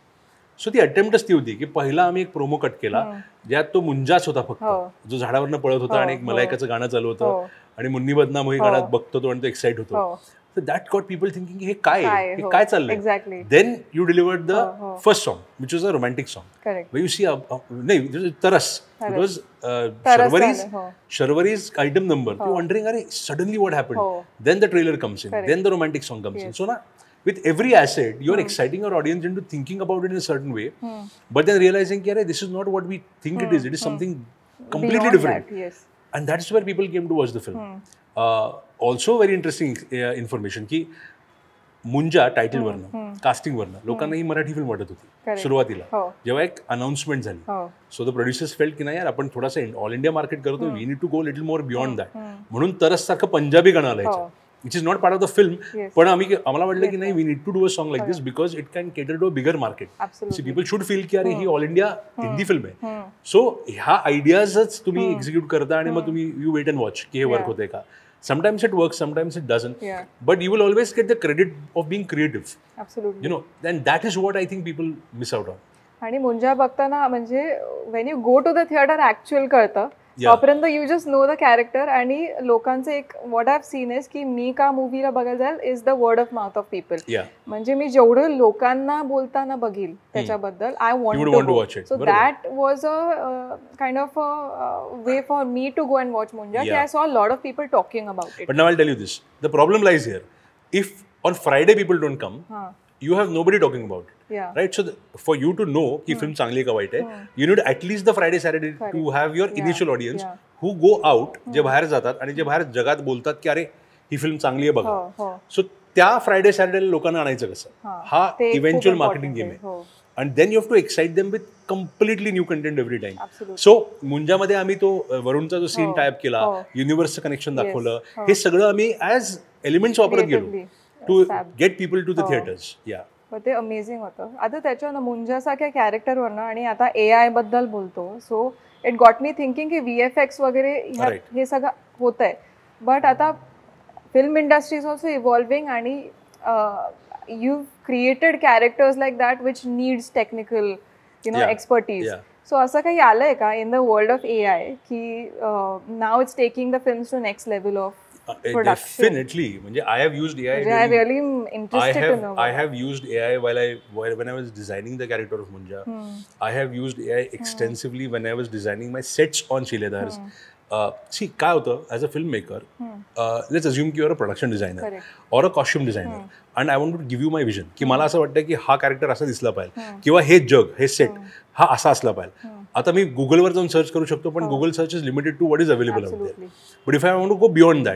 So ती अटेम्प्टच ती होती की पहिला आम्ही एक प्रोमो कट केला ज्यात तो मुंजाच होता फक्त जो झाडावरनं पळत होता आणि एक मलायकाचं गाणं चालू होतं आणि मुन्नी बदनाम ही गाण्यात बघतो तो आणि तो एक्साइट होतो. So that got people thinking हे काय चाललंय. Then you delivered the first song which was a romantic song. Correct. Where you see नाही तरस. It was Sharwari's item number. You're wondering अरे suddenly what happened. Then the trailer comes in. Then the romantic song comes in. So na with every asset you're exciting your audience into thinking about it in a certain way, but then realizing कि अरे this is not what we think it is. It is something completely different. And that's where people came to watch the film. Also very interesting information की मुंजा टायटलवरनं कास्टिंगवरनं लोकांना ही Marathi film वाटत होती सुरुवातीला जेव्हा एक announcement झाली. सो द प्रोड्युसर्स फेल्ट की नाही यार आपण थोडासा ऑल इंडिया मार्केट करतो, we need to go little more beyond that. म्हणून तरच सारखं पंजाबी गाणं आलं which is not part of the film. पण आम्हाला वाटलं की नाही we need to do a song like this because it can cater to a bigger market. See people should feel की अरे ही ऑल इंडिया हिंदी फिल्म आहे. सो ह्या आयडियाजच तुम्ही एक्झिक्यूट करता आणि मग तुम्ही यू वेट अँड वॉच की हे वर्क होतंय का. Sometimes it works, sometimes it doesn't. But you will always get the credit of being creative. Absolutely. You know, and that is what I think people miss out on. आणि मुंजा बघताना म्हणजे when you go to the theater actual कळतं. तोपर्यंत you just know the character आणि लोकांचं एक what I have seen is की मी का मूवीला बघायला जाईल is the word of mouth of people. म्हणजे मी जेवढं लोकांना बोलताना बघील त्याच्याबद्दल I want to watch it. So that was a kind of way for me to go and watch Munjya की I saw a lot of people talking about it. But now I tell you this, the problem lies here. If on Friday people don't come, you have nobody talking about it. Right? So for you to know ki film चांगली का वाईट आहे, you need at least the Friday Saturday to have your initial audience who go out, जे बाहेर जातात आणि जे बाहेर जगात बोलतात की अरे ही फिल्म चांगली आहे बघा. सो त्या फ्रायडे सॅटर्डे लोकांना आणायचं कसं, हा इव्हेंच्युअल मार्केटिंग गेम आहे. And then you have to excite them with completely new content every time. So मुंजामध्ये आम्ही तो वरुणचा जो सीन टाईप केला, युनिव्हर्सचं कनेक्शन दाखवलं, हे सगळं आम्ही ॲज एलिमेंट्स वापरत गेलो to get people to the theatres. ते अमेझिंग होतं. आता त्याच्यावर मुंजासारख्या कॅरेक्टरवरनं आणि आता AI बद्दल बोलतो, so it got me thinking की VFX वगैरे हे सगळं होत आहे. बट आता film industry is also evolving आणि you created characters like that which needs technical expertise. So असं काही आलंय का in the world of AI की now it's taking the films to next level of production. Definitely. म्हणजे I have used AI. I really am interested to know. I have used AI when I was designing the character of Munja. I have used AI extensively when I was designing my sets on Shiledars. See, काय होतं, as a filmmaker, let's assume की you're a production designer or a costume designer, and I want to give you my vision. की मला असं वाटतं की हा character असा दिसला पाहिजे, किंवा हे जग, हे सेट हा असा असला पाहिजे. आता मी गुगलवर जाऊन सर्च करू शकतो, पण Google search is limited to what is available out there. But if I want to go beyond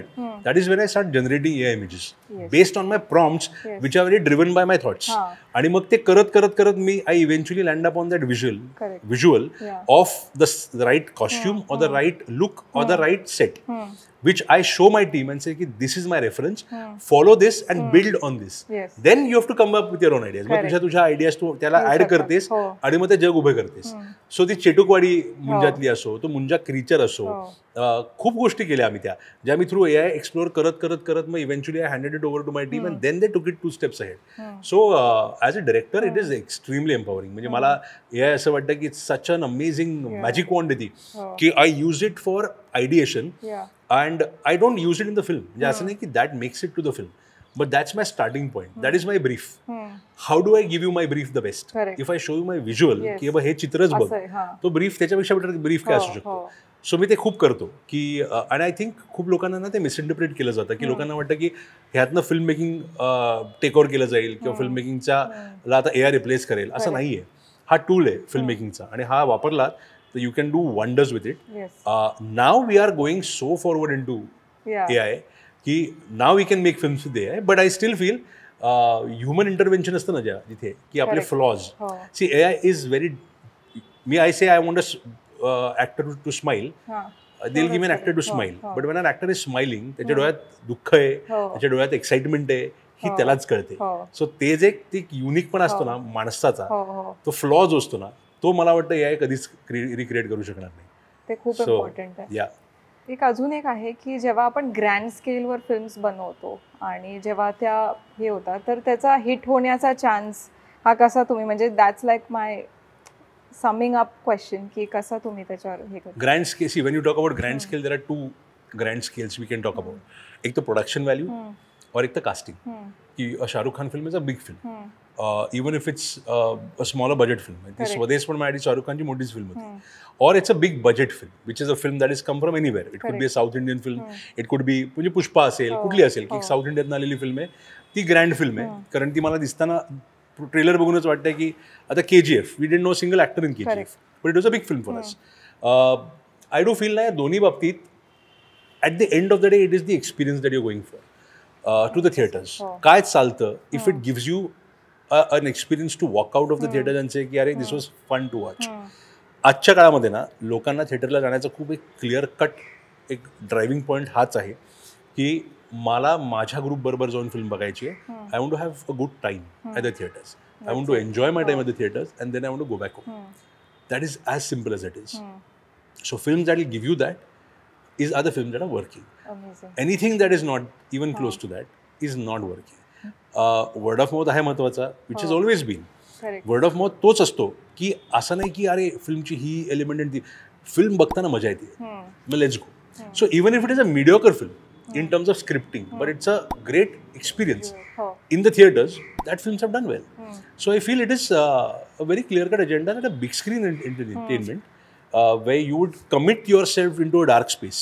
that is when I start generating AI images based on my prompts, which are very driven by my thoughts. आणि मग ते करत मी I eventually land up on that visual of the right costume or the right look or the right set, which I show my team and say ki this is my reference, follow this and build on this. Then you have to come up with your own ideas. मग तुझ्या ideas तू त्याला add करतेस आणि मग ते जग उभे करतेस. सो ती चेटुकवाडी मुंजातली असो, तो मुंजा क्रीचर असो, खूप गोष्टी केल्या आम्ही ज्या मी थ्रू AI एक्सप्लोर करत मग eventually I handed it over to my team and then they took it 2 steps ahead. So as a director it is extremely empowering. म्हणजे मला AI असं वाटतं की it's such an amazing magic wand आहे ती, की I use it for ideation and I don't use it in the film. म्हणजे असं नाही की that makes it to the film, but that's my starting point. That is my brief. How do I give you my brief the best? If I show you my visual, की बाबा हे चित्रच बघ, तो ब्रीफ त्याच्यापेक्षा better brief काय असू शकतो. सो मी ते खूप करतो की, आणि आय थिंक खूप लोकांना ना ते मिसइंटरप्रेट केलं जातं, की लोकांना वाटतं की ह्यातनं फिल्म मेकिंग टेक ओव्हर केलं जाईल किंवा फिल्म मेकिंगचा आता AI रिप्लेस करेल. असं नाही आहे. हा टूल आहे फिल्म मेकिंगचा, आणि हा वापरला so you can do wonders with it. Now we are going so forward into AI ki now we can make films with AI, but I still feel human intervention असतं ना ज्या जिथे की आपले flaws. See, AI is very, I say I want a actor to smile, they'll give me an actor to smile, but when an actor is smiling त्याच्या डोळ्यात दुःख आहे, त्याच्या डोळ्यात एक्साइटमेंट आहे, ही त्यालाच कळते. सो ते जे युनिक पण असतो ना माणसाचा, तो फ्लॉ जो असतो ना, तो मला वाटतं AI कधीच रिक्रिएट करू शकणार नाही. ते खूप इम्पॉर्टंट आहे. एक अजून एक आहे की जेव्हा आपण ग्रँड स्केलवर फिल्म्स बनवतो आणि जेव्हा त्या हे होतात, तर त्याचा हिट होण्याचा चान्स हा कसा तुम्ही, म्हणजे that's like my summing up question, की कसा तुम्ही त्याच्यावर हे करता. Grand scale, see when you talk about grand scale, there are 2 grand scales we can talk about. एक तर प्रोडक्शन व्हॅल्यू और एक तर कास्टिंग. की Shahrukh Khan film is a big film, even if it's a smaller budget film. ती स्वदेश पण माझी शाहरुख खानची मोठीच फिल्म होती. Or it's a big budget film, which is a film that has come from anywhere. It could be a South Indian film, it could be म्हणजे पुष्पा असेल, कुठली असेल, की साऊथ इंडियातून आलेली फिल्म आहे, ती ग्रँड फिल्म आहे. कारण ती मला दिसताना ट्रेलर बघूनच वाटतंय की आता KGF, we didn't know single actor in KGF, but it was a big film for us. I do feel ना या दोन्ही बाबतीत at the end of the day it is the experience that you going for to the theatres. काय चालतं if it gives you an experience to walk out of the theater and say की अरे this was fun to watch. आजच्या काळामध्ये ना लोकांना थिएटरला जाण्याचा खूप एक क्लिअर कट एक ड्रायव्हिंग पॉईंट हाच आहे की मला माझ्या ग्रुप बरोबर जाऊन फिल्म बघायची आहे. I want to have a good time at the theatres. I want to enjoy my time at the theatres and then I want to go back home. That is as simple as it is. So films that will give you that are the films that are working. Anything that is not even close to that is not working. Word of mouth आहे महत्वाचा, which is always bin. Word of mouth तोच असतो की असं नाही की अरे फिल्मची ही element आणि ती फिल्म बघताना मजा येते, मग let's go. So even if it is a mediocre film in terms of scripting, but it's a great experience in the theatres, that films have done well. So I feel it is a very clear cut agenda that a big screen entertainment where you would commit yourself into a dark space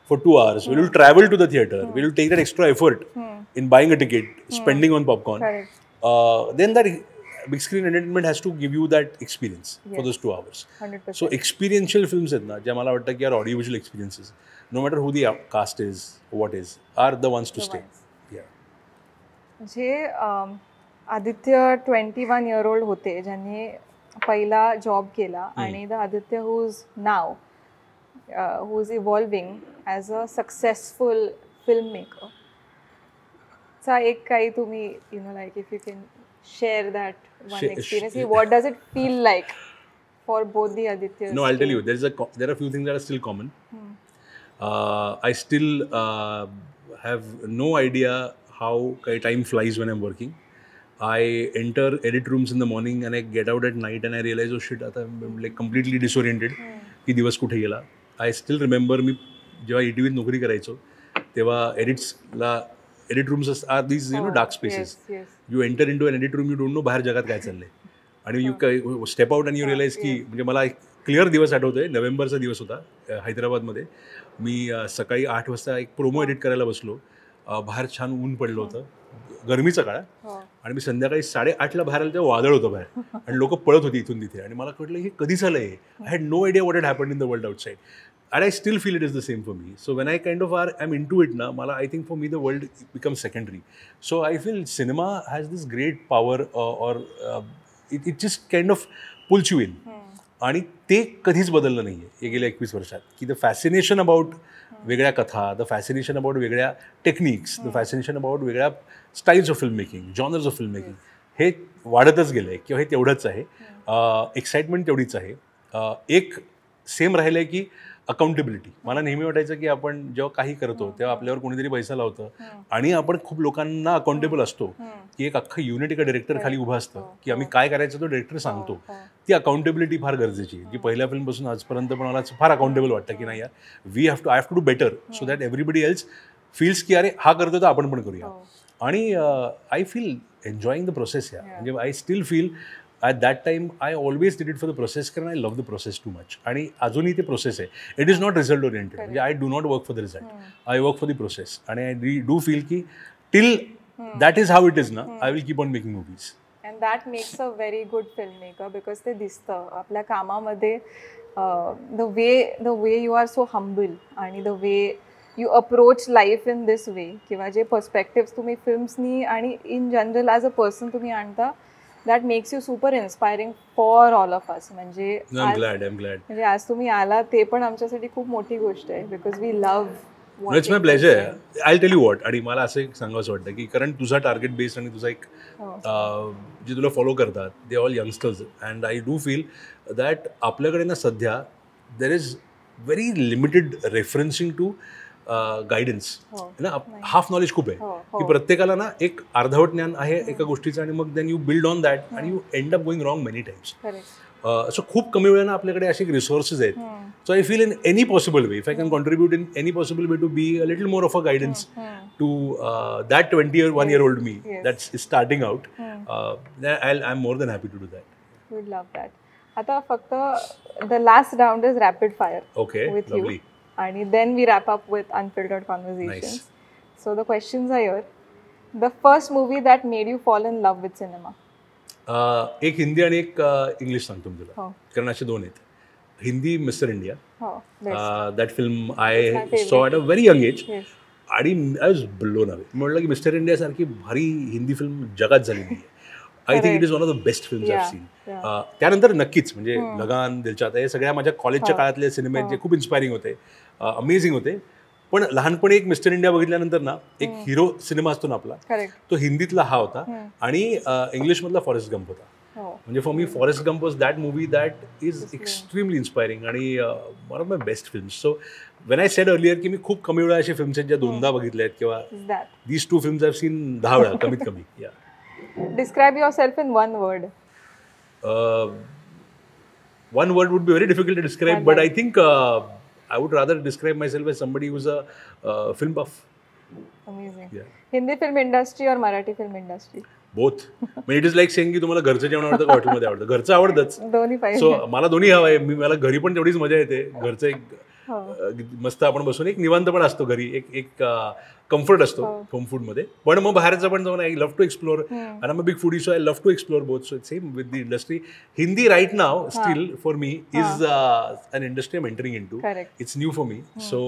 for 2 hours. Will you travel to the theater? Will you take that extra effort in buying a ticket, spending on popcorn? Then that big screen entertainment has to give you that experience for those 2 hours. 100%. So experiential films आहेत ना, ज्या मला वाटतं की are audio visual experiences, no matter who the cast is, what is, are the ones to stay. जे Aditya 21 year old होते ज्यांनी पहिला जॉब केला, आणि the Aditya who is now who is evolving as a successful film maker चा एक काही तुम्ही you know like if you can share that one experience, what does it feel like for both the Aditya? No, I'll tell you, there are a few things that are still common. I still have no idea how time flies when I'm working. I enter edit rooms in the morning and I get out at night and I realize, oh shit, आता I'm like completely disoriented की दिवस कुठे गेला. I still remember मी जेव्हा ETVत नोकरी करायचो तेव्हा edit rooms are these dark spaces. You enter in to an edit room, you don't know बाहेर जगात काय चाललंय, आणि you step out and you realize की, म्हणजे मला एक क्लिअर दिवस आठवतोय, नोव्हेंबरचा दिवस होता हैदराबादमध्ये. मी सकाळी 8 वाजता एक प्रोमो एडिट करायला बसलो. बाहेर छान ऊन पडलं होतं, गरमीचा काळ, आणि मी संध्याकाळी 8:30ला बाहेर आलं तेव्हा वादळ होतं बाहेर, आणि लोक पळत होती इथून तिथे, आणि मला कळलं हे कधी झालं आहे. I had no idea what had happened in the world outside, and I still feel it is the same for me. So when I kind of I am in to it ना, मला I think for me the world become secondary. So I feel cinema has this great power, or it just kind of pulls you in. आणि ते कधीच बदललं नाही आहे हे गेल्या 21 वर्षात, की द फॅसिनेशन अबाउट वेगळ्या कथा, द फॅसिनेशन अबाउट वेगळ्या टेक्निक्स, द फॅसिनेशन अबाउट वेगळ्या styles of film making, genres of film making, हे वाढतच गेलं आहे, किंवा हे तेवढंच आहे. एक्साइटमेंट तेवढीच आहे. एक सेम राहिलं आहे की अकाउंटेबिलिटी. मला नेहमी वाटायचं की आपण जेव्हा काही करतो तेव्हा आपल्यावर कोणीतरी पैसा लावतं, आणि आपण खूप लोकांना अकाउंटेबल असतो, की एक अख्खं युनिट एका डायरेक्टर खाली उभं असतं, की आम्ही काय करायचं तो डायरेक्टर सांगतो. ती अकाउंटेबिलिटी फार गरजेची आहे, जी पहिल्या फिल्मपासून आजपर्यंत पण मला फार अकाउंटेबल वाटतं, की नाही यार, I have to do better, so that everybody else feels की अरे हा करतो तर आपण पण करूया. आणि I feel enjoying the process. म्हणजे I still feel at that time I always did it for the process, कारण I love the process too much. आणि अजूनही ते प्रोसेस आहे. It is not result oriented. म्हणजे I do not work for the result, I work for the process. आणि I do feel की till that is how it is ना, I will keep on making movies. And that makes a very good film maker, because ते दिसतं आपल्या कामामध्ये. The way you are so humble, आणि the way you approach life in this way, किंवा जे perspectives तुम्ही फिल्म्सनी आणि in general as a person तुम्ही आणता, that makes you super inspiring for all of अस. म्हणजे आज तुम्ही आला ते पण आमच्यासाठी खूप मोठी गोष्ट आहे, because we love. It's my pleasure. I tell you what. आणि मला असं एक सांगावंसं वाटतं की कारण तुझा टार्गेट बेस आणि तुझा एक जे तुला फॉलो करतात, they all youngsters, and I do feel that आपल्याकडे ना सध्या there is very limited referencing to guidance ना. हाफ नॉलेज खूप आहे, की प्रत्येकाला ना एक अर्धवट ज्ञान आहे एका गोष्टीचं, आणि मग then you build on that आणि you end up going wrong many times. So खूप कमी वेळानं आपल्याकडे असे रिसोर्सेस आहेत. So I feel in any possible way, if I can contribute in any possible way to be a little more of a guidance to that 21-year-old me that's starting out, I am more than happy to do that. Would love that. आता फक्त the last round is rapid fire. Okay, lovely. And then we wrap up with unfiltered conversations. Nice. So the questions are here. The first movie that made you fall in love with cinema? एक हिंदी आणि एक English सांगतो मी तुला, कारण असे दोन आहेत. Hindi Mister India. That film I saw at a very young age, and I was blown away. म्हटलं की मिस्टर इंडिया सारखी भारी हिंदी फिल्म जगात झाली नाही आहे. I think it is one of the best films I have scene. त्यानंतर नक्कीच म्हणजे लगान, दिलचाहता, हे सगळ्या माझ्या कॉलेजच्या काळातले सिनेमे जे खूप इन्स्पायरिंग होते, अमेझिंग होते. पण लहानपणी एक मिस्टर इंडिया बघितल्यानंतर ना, एक हिरो सिनेमा असतो ना आपला, तो हिंदीतला हा होता, आणि इंग्लिशमधला फॉरेस्ट गंप होता. म्हणजे for me Forrest Gump was that movie that is extremely inspiring आणि one of my best films. So when I said earlier की मी खूप कमी वेळा असे फिल्म्स आहेत ज्या दोनदा बघितल्या आहेत, किंवा these two films I have scene 10 वेळा कमीत कमी. Describe yourself in one word. One word would be very difficult to describe, but I think I would rather describe myself as somebody who's a film buff. Amazing. Yeah. Hindi film industry or Marathi film industry? Both. It is like saying की तुम्हाला घरचं जेवण आवडतं का हॉटेलमध्ये आवडतं. घरचं आवडतंच. दोन्ही पाहिजे. सो मला दोन्ही हवं आहे. मला घरी पण तेवढीच मजा येते. घरचं एक मस्त आपण बसून एक निवांत पण असतो घरी, एक कम्फर्ट असतो होम फूडमध्ये. पण मग बाहेरचं पण जाऊन आय लव्ह टू एक्सप्लोर, आणि I am a big foodie, so I love to explore both. So it's same with the industry. Hindi right now still for me is an industry I'm entering into. Correct. It's new for me. So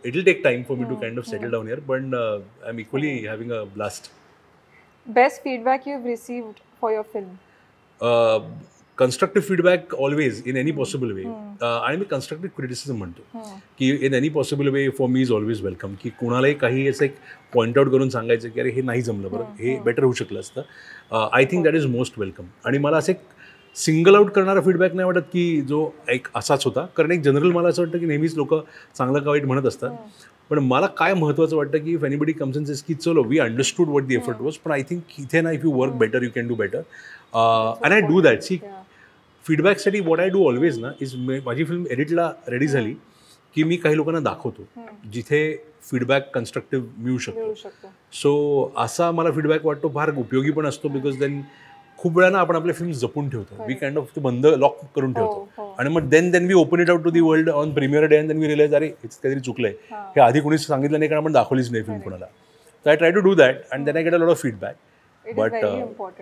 it will take time for me to kind of settle down here, but I'm equally having a blast. Best feedback you've received for your film? Constructive feedback always in any possible वे. आणि मी constructive criticism म्हणतो की in any possible way for me is always welcome. की कोणालाही काही असं एक point out करून सांगायचं की अरे हे नाही जमलं, बरं हे बेटर होऊ शकलं असतं. I think that is most welcome. आणि मला असं एक सिंगल आउट करणारा फीडबॅक नाही वाटत की जो एक असाच होता, कारण एक जनरल मला असं वाटतं की नेहमीच लोक चांगलं का वाईट म्हणत असतात. पण मला काय महत्त्वाचं वाटतं की if anybody comes in says की चलो we understood what the effort was, पण आय थिंक इथे ना if you work better you can do better. And I do that. See फीडबॅकसाठी वॉट आय डू ऑलवेज ना इज, माझी film एडिटला ready झाली की मी काही लोकांना दाखवतो जिथे फीडबॅक कन्स्ट्रक्टिव्ह मिळू शकतो. सो असा मला फीडबॅक वाटतो फार उपयोगी पण असतो, बिकॉज देन खूप वेळा आपण आपले फिल्म जपून ठेवतो, वी काइंड ऑफ ते बंद लॉक करून ठेवतो आणि मग then we open it out to the world on premiere day and then we realize अरे हेच काहीतरी चुकलंय, हे आधी कोणीच सांगितलं नाही कारण आपण दाखवलीच नाही फिल्म कोणाला. So I try to do that and then I get a lot of feedback. But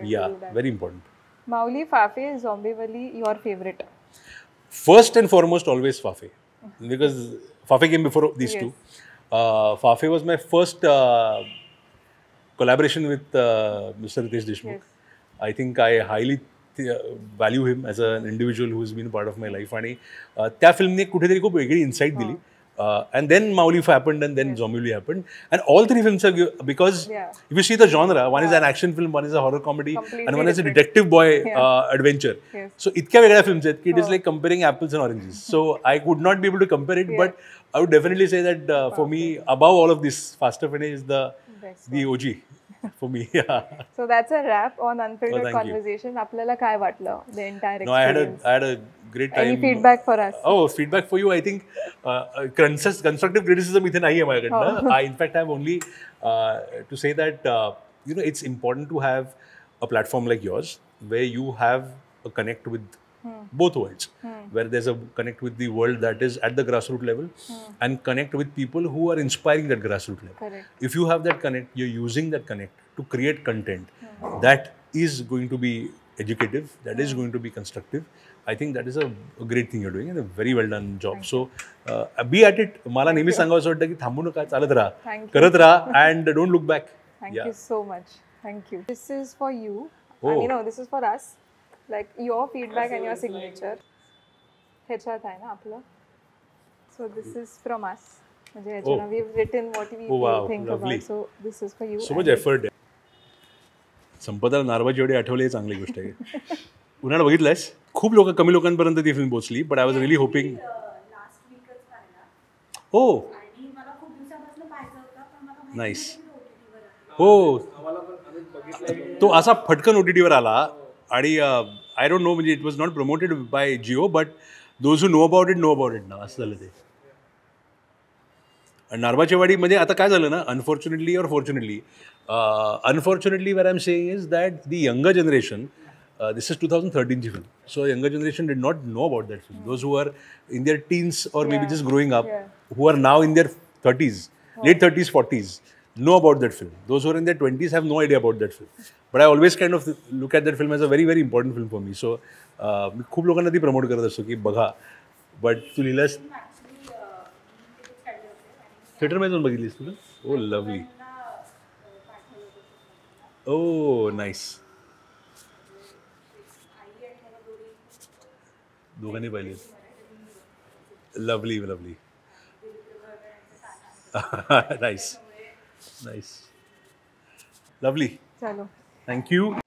yeah very important. Mowgli, Fafe, Zombiewali, your favorite? First and foremost, always Fafe, because Fafe came before these two. Fafe was my first collaboration with Mr. Ritesh Deshmukh. I think I highly value him as an individual who's been a part of my life. आणि त्या फिल्मने कुठेतरी खूप वेगळी insight दिली. And then Mowgli happened, and then Zombiewali happened, and all three films are because if you see the genre, one is an action film, one is a horror comedy, and one is a detective boy adventure. So इतक्या वेगळ्या films आहेत की it is like comparing apples and oranges. So I could not be able to compare it, but I would definitely say that for me, above all of this, Faster Finish is the OG. For me, So that's a wrap on Unfiltered Conversation. आपल्याला काय वाटलं the entire experience? No, I had a great time. Any feedback for us? Oh, feedback for you. I think constructive criticism इथे नाही आहे माझ्याकडनं. In fact, I have only to say that it's important to have a platform like yours where you have a connect with both worlds, where there's a connect with the world that is at the grassroots level and connect with people who are inspiring that grassroots level. Correct. If you have that connect, you're using that connect to create content that is going to be educative, that is going to be constructive. I think that is a great thing you're doing and a very well done job. So be at it. मला नेहमी सांगावं वाटतं की थांबू नका, चालत राहा, करत राहा, and don't look back. Thank you so much. Thank you. This is for you. And this is for us. Like your feedback and your signature. ह्याच्यात आहे ना आपलं. So this is from us. म्हणजे ह्याच्यात we've written what we think about. So this is for you. So much effort. संपदाला नारबाची एवढी आठवली, चांगली गोष्ट आहे. उन्हाळा बघितलंयस? खूप कमी लोकांपर्यंत ती फिल्म पोहोचली, but I was really hopping. हो, नाईस. हो, तो असा फटकन OTT वर आला आणि आय डोंट नो, म्हणजे it was not promoted by Jio, but those who know about it ना, असं झालं ते. नारबाची वाडी म्हणजे आता काय झालं ना, अनफॉर्च्युनेटली और fortunately, unfortunately what I'm saying is that the younger generation, this is 2013 film, so younger generation did not know about that film. Those who are in their teens or maybe just growing up, who are now in their 30s, late 30s, 40s, know about that film. Those who are in their 20s have no idea about that film. But I always kind of look at that film as a very, very important film for me. So मी खूप लोकांना ती promote करत असतो की बघा. But तू लिहिलंस थिएटरमध्ये जाऊन बघितलीस तुला? Oh lovely. Oh, nice. दोघांनी पाहिले. Lovely. Nice. Lovely. चलो. Thank you.